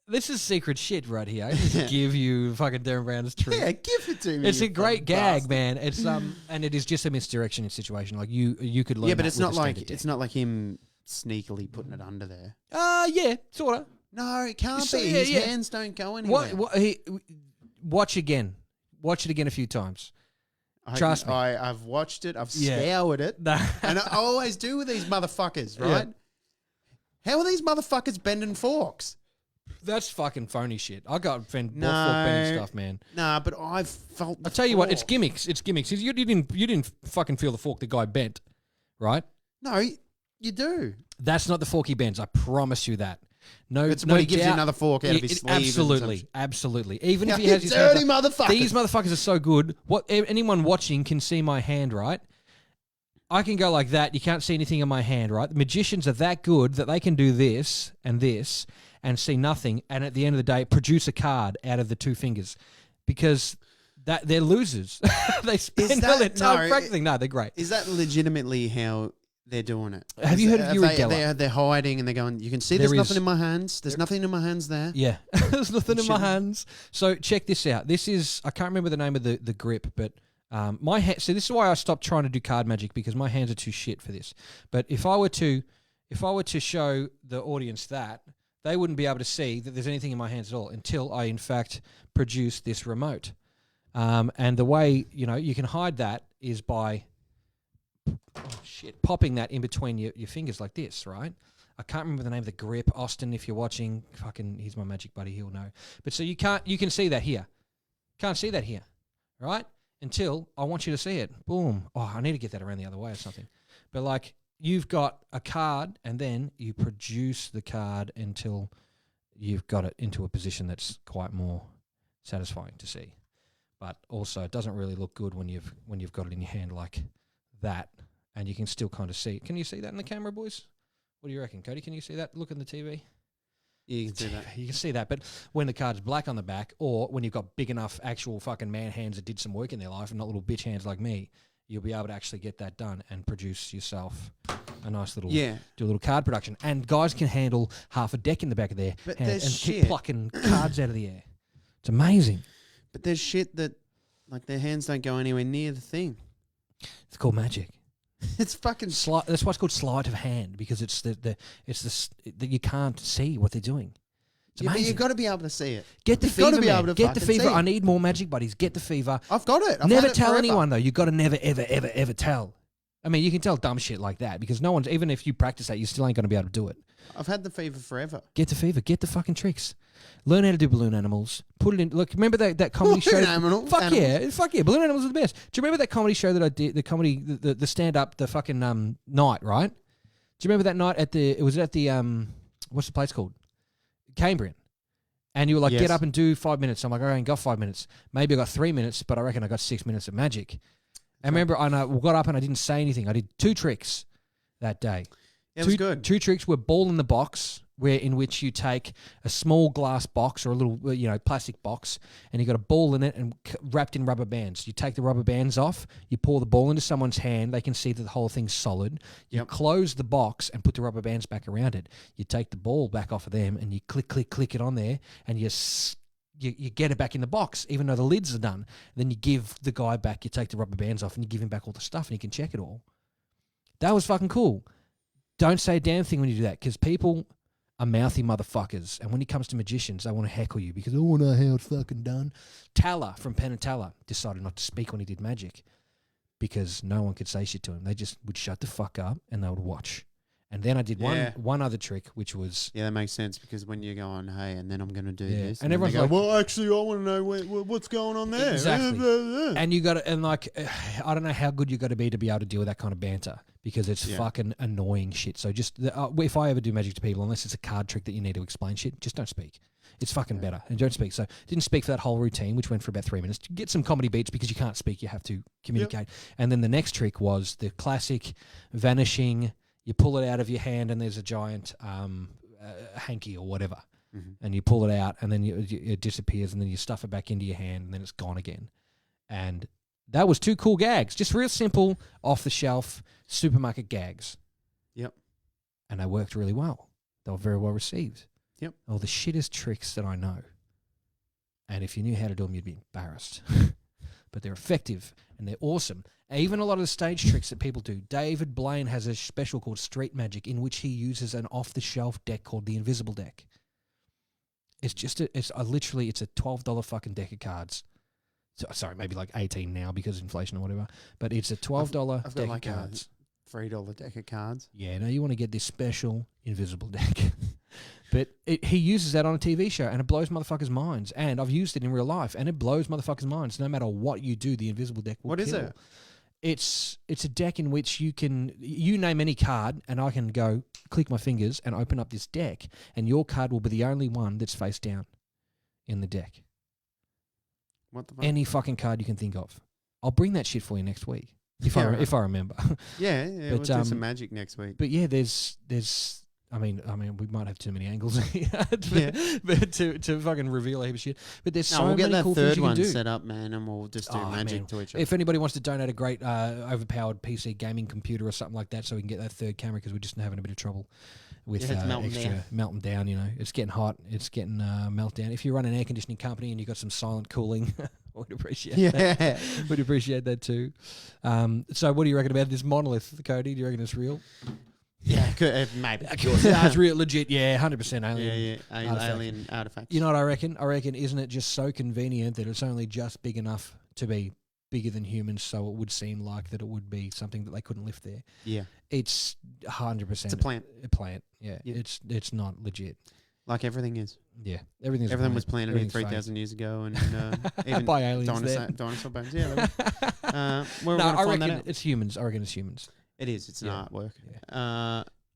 This is secret shit right here. I just give you fucking Derren Brown's trick. Yeah, give it to me. It's a great gag, man. It's and it is just a misdirection situation. Like you could learn. Yeah, but it's not like him sneakily putting it under there. Yeah, sort of. No, it can't be. His hands don't go anywhere. Watch again. Watch it again a few times. Trust me. I've watched it. I've scoured it. And I always do with these motherfuckers, right? Yeah. How are these motherfuckers bending forks? That's fucking phony shit. I got fork bending stuff, man. Nah, but I've felt I'll tell you what, it's gimmicks. It's gimmicks. You didn't fucking feel the fork the guy bent, right? No, you do. That's not the fork he bends. I promise you that. No, it's when he gives you another fork out of his sleeve. Absolutely. Even if he has his dirty hands up, motherfuckers. These motherfuckers are so good. Anyone watching can see my hand, right? I can go like that. You can't see anything in my hand, right? The magicians are that good that they can do this and see nothing, and at the end of the day, produce a card out of the two fingers because they're losers. They spend all their time practicing. No, they're great. Is that legitimately how they're doing it? Have you heard of Uri Geller? They're hiding and they're going, you can see there's nothing in my hands. There's nothing in my hands there. Yeah, there's nothing in my hands. So check this out. This is, I can't remember the name of the grip, but my hand. So this is why I stopped trying to do card magic because my hands are too shit for this. But if I were to show the audience that, they wouldn't be able to see that there's anything in my hands at all until I, in fact, produce this remote. And the way, you can hide that is by popping that in between your fingers like this, right? I can't remember the name of the grip. Austin, if you're watching, fucking, he's my magic buddy, he'll know. But so you can see that here. Can't see that here, right? Until I want you to see it. Boom. Oh, I need to get that around the other way or something. But like, you've got a card and then you produce the card until you've got it into a position that's quite more satisfying to see. But also it doesn't really look good when you've got it in your hand like that and you can still kind of see. Can you see that in the camera, boys? What do you reckon, Cody? Can you see that? Look in the TV. Yeah, you can see that. You can see that, but when the card's black on the back, or when you've got big enough actual fucking man hands that did some work in their life and not little bitch hands like me, you'll be able to actually get that done and produce yourself a nice little, do a little card production. And guys can handle half a deck in the back of their hand and keep plucking cards out of the air. It's amazing. But there's shit that, like, their hands don't go anywhere near the thing. It's called magic. It's fucking that's why it's called sleight of hand, because it's that you can't see what they're doing. It's amazing. But you've got to be able to see it. Get the fever, man. Get the fever. I need more magic buddies. Get the fever. I've got it. Never tell anyone though. You've got to never, ever, ever, ever tell. I mean, you can tell dumb shit like that because no one's, even if you practice that, you still ain't going to be able to do it. I've had the fever forever. Get the fever. Get the fucking tricks. Learn how to do balloon animals. Put it in. Look, remember that comedy show? Fuck yeah. Balloon animals are the best. Do you remember that comedy show that I did? The comedy, the stand up, the fucking night, right? Do you remember that night it was at the what's the place called? Cambrian. And you were like, get up and do 5 minutes. I'm like, I ain't got 5 minutes. Maybe I got 3 minutes, but I reckon I got 6 minutes of magic. And remember, I got up and I didn't say anything. I did 2 tricks that day. It was good. 2 tricks were ball in the box, in which you take a small glass box or a little, plastic box, and you got a ball in it and wrapped in rubber bands. You take the rubber bands off, you pour the ball into someone's hand, they can see that the whole thing's solid. You close the box and put the rubber bands back around it. You take the ball back off of them and you click it on there, and you get it back in the box, even though the lids are done. Then you give the guy back, you take the rubber bands off and you give him back all the stuff and he can check it all. That was fucking cool. Don't say a damn thing when you do that, because people are mouthy motherfuckers. And when it comes to magicians, they want to heckle you because, oh, no, how it's fucking done. Tala from Penn and Teller decided not to speak when he did magic because no one could say shit to him. They just would shut the fuck up and they would watch. And then I did one other trick, which was... Yeah, that makes sense, because when you go on, hey, and then I'm going to do this. And everyone's like, well, actually, I want to know what's going on there. Exactly. And you got to, and like, I don't know how good you got to be able to deal with that kind of banter, because it's fucking annoying shit. So just, if I ever do magic to people, unless it's a card trick that you need to explain shit, just don't speak. It's fucking better. And don't speak. So didn't speak for that whole routine, which went for about 3 minutes. Get some comedy beats, because you can't speak, you have to communicate. And then the next trick was the classic vanishing. You pull it out of your hand and there's a giant hanky or whatever. Mm-hmm. And you pull it out and then it disappears, and then you stuff it back into your hand and then it's gone again. And that was 2 cool gags. Just real simple, off-the-shelf supermarket gags. Yep. And they worked really well. They were very well received. Yep. Oh, the shittest tricks that I know. And if you knew how to do them, you'd be embarrassed. But they're effective and they're awesome. Even a lot of the stage tricks that people do. David Blaine has a special called Street Magic, in which he uses an off-the-shelf deck called the Invisible Deck. It's just it's a $12 fucking deck of cards. So, sorry, maybe like 18 now because of inflation or whatever. But it's a $12 deck of cards. $3 deck of cards. Yeah, no, you want to get this special Invisible Deck. But he uses that on a TV show, and it blows motherfuckers' minds. And I've used it in real life, and it blows motherfuckers' minds. No matter what you do, the Invisible Deck will kill. What is it? It's a deck in which you name any card, and I can go click my fingers and open up this deck, and your card will be the only one that's face down in the deck. What the fuck? Any fucking card you can think of. I'll bring that shit for you next week if I remember. Yeah, we'll do some magic next week. But yeah, there's. I mean, we might have too many angles here, but to fucking reveal a heap of shit. But there's so many cool things you can do. We'll get that third one set up, man, and we'll just do magic to each other. If anybody wants to donate a great overpowered PC gaming computer or something like that, so we can get that third camera, because we're just having a bit of trouble with melting down. You know, it's getting hot. It's getting melt down. If you run an air conditioning company and you got some silent cooling, we'd appreciate that. We'd appreciate that too. So what do you reckon about this monolith, Cody? Do you reckon it's real? Yeah, maybe. It's real legit. Yeah, 100% alien. Yeah, alien artifacts. You know what I reckon? I reckon, isn't it just so convenient that it's only just big enough to be bigger than humans, so it would seem like that it would be something that they couldn't lift there. Yeah. It's 100%. It's a plant. A plant, yeah. It's not legit. Like everything is. Yeah, everything was planted here 3,000 years ago, and even by aliens. Dinosaur bones. Yeah. I reckon it's humans. I reckon it's humans. It is. It's an artwork.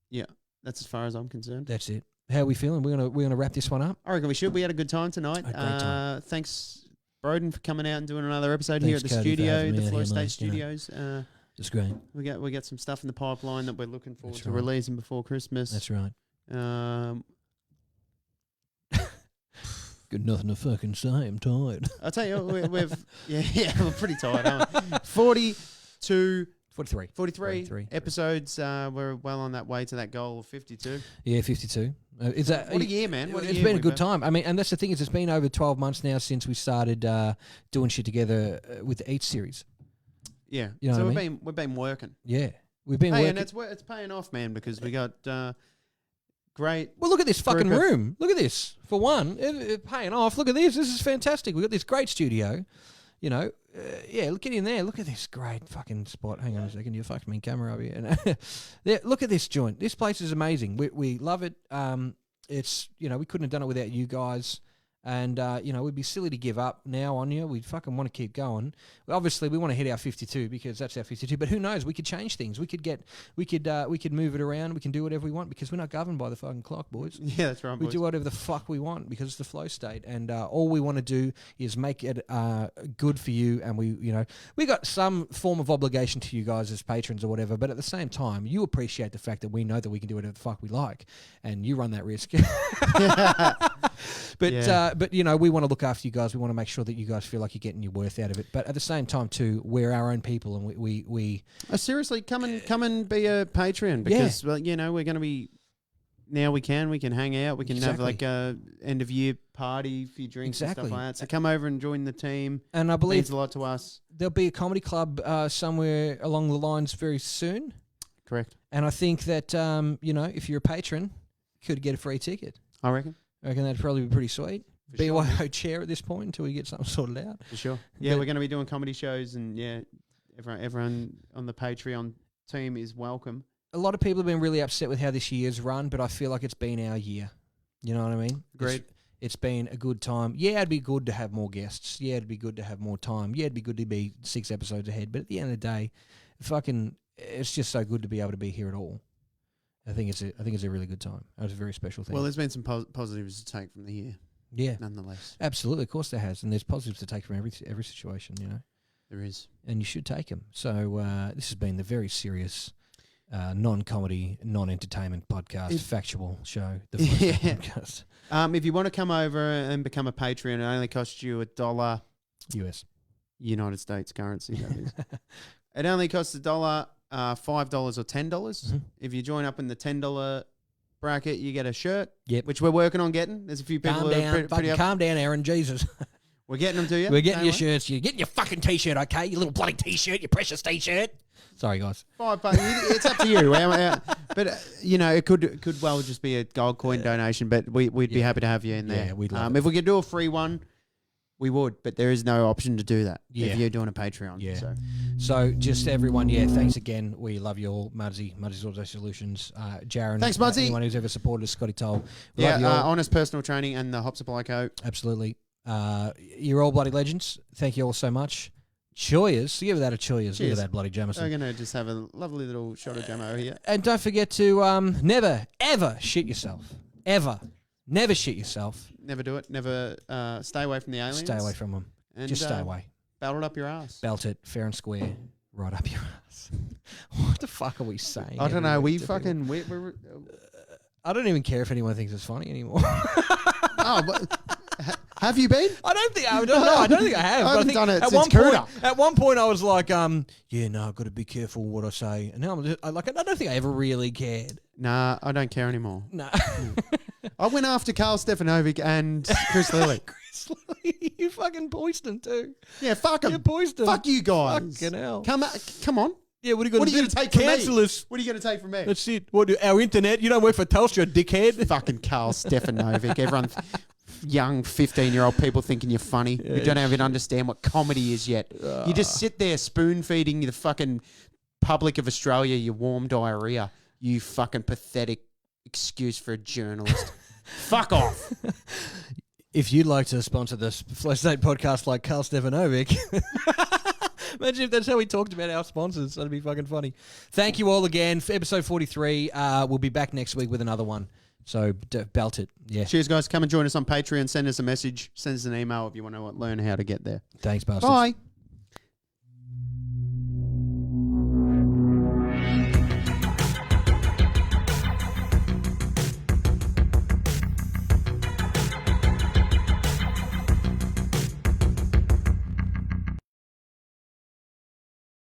Yeah. That's as far as I'm concerned. That's it. How are we feeling? We're gonna wrap this one up. I reckon we should. We had a good time tonight. A great time. Thanks, Broden, for coming out and doing another episode here at the studio, the Flow State Studios. That's great. We got some stuff in the pipeline that we're looking forward to releasing before Christmas. That's right. Got nothing to fucking say. I'm tired. I'll tell you, we're pretty tired. Aren't we? 43 episodes. We're well on that way to that goal of 52. Yeah, 52. What a year, man. It's been a good time. I mean, and that's the thing is it's been over 12 months now since we started doing shit together with the H series. Yeah. You know so we've been working. Yeah. We've been working. And it's paying off, man, because we got great. Well, look at this fucking room. Look at this. For one, it's paying off. Look at this. This is fantastic. We've got this great studio. You know, get in there. Look at this great fucking spot. Hang on a second. You fucked me camera over here. There, look at this joint. This place is amazing. We love it. It's, we couldn't have done it without you guys. And, we'd be silly to give up now on you. We fucking want to keep going. Well, obviously, we want to hit our 52 because that's our 52. But who knows? We could change things. We could move it around. We can do whatever we want because we're not governed by the fucking clock, boys. Yeah, that's right, We boys. do whatever the fuck we want because it's the flow state. And all we want to do is make it good for you. And we got some form of obligation to you guys as patrons or whatever. But at the same time, you appreciate the fact that we know that we can do whatever the fuck we like. And you run that risk. But we want to look after you guys. We want to make sure that you guys feel like you're getting your worth out of it. But at the same time, too, we're our own people, and we seriously come and be a Patreon because we're going to be. Now we can hang out. We can have like a end of year party, a few drinks and stuff like that. So come over and join the team. And I believe it means a lot to us. There'll be a comedy club somewhere along the lines very soon. Correct. And I think that if you're a patron, you could get a free ticket. I reckon that'd probably be pretty sweet. BYO chair at this point until we get something sorted out. For sure. Yeah, we're going to be doing comedy shows, and everyone on the Patreon team is welcome. A lot of people have been really upset with how this year's run, but I feel like it's been our year. You know what I mean? Great. It's been a good time. Yeah, it'd be good to have more guests. Yeah, it'd be good to have more time. Yeah, it'd be good to be 6 episodes ahead. But at the end of the day, it's just so good to be able to be here at all. I think it's a really good time. It was a very special thing. Well, there's been some positives to take from the year. Yeah, nonetheless, absolutely. Of course, there has, and there's positives to take from every situation. There is, and you should take them. So this has been the very serious, non-comedy, non-entertainment podcast, factual show. The podcast. If you want to come over and become a Patreon, it only costs you $1 US, United States currency. That is. It only costs $1, $5 or $10. Mm-hmm. If you join up in the $10 bracket, you get a shirt, which we're working on getting. There's a few people who are pretty calm down, Aaron. Jesus. We're getting them to you. We're getting your shirts. You're getting your fucking T-shirt, okay? Your little bloody T-shirt, your precious T-shirt. Sorry, guys. $5. It's up to you. But, it could well just be a gold coin donation, but we'd be happy to have you in there. Yeah, we'd love it. If we could do a free one, we would, but there is no option to do that if you're doing a Patreon. Yeah. So just everyone, thanks again. We love you all. Mudsy Auto Solutions. Jaron. Thanks, Mudsy. Anyone who's ever supported us, Scotty Toll. Love you all. Honest Personal Training and the Hop Supply Co. Absolutely. You're all bloody legends. Thank you all so much. Cheers. Give that a cheers. Look at that bloody Jameson. I'm going to just have a lovely little shot of Jamo here. And don't forget to never, ever shit yourself. Ever. Never shit yourself. Never do it. Never stay away from the aliens. Stay away from them. And just stay away. Belt it up your ass. Belt it fair and square right up your ass. What the fuck are we saying? I don't know. We're I don't even care if anyone thinks it's funny anymore. Have you been? I don't think I have. I haven't done it since Kuda. At one point, I was like, I've got to be careful what I say. And now I don't think I ever really cared. Nah, I don't care anymore. Nah. I went after Carl Stefanovic and Chris Lilly. Chris Lilly, you fucking poised him too. Yeah, fuck him. You poised him. Fuck you guys. Fucking hell. Come on. Yeah, what are you going to take from me? Cancel us. What are you going to take from me? That's it. Our internet? You don't work for Telstra, dickhead. Fucking Carl Stefanovic. Everyone, young 15-year-old people thinking you're funny. You don't even understand what comedy is yet. You just sit there spoon-feeding the fucking public of Australia your warm diarrhea. You fucking pathetic excuse for a journalist. Fuck off. If you'd like to sponsor this Flow State podcast like Carl Stefanovic, imagine if that's how we talked about our sponsors. That'd be fucking funny. Thank you all again for episode 43. We'll be back next week with another one. So belt it. Yeah. Cheers, guys. Come and join us on Patreon. Send us a message. Send us an email if you want to learn how to get there. Thanks, bastards. Bye.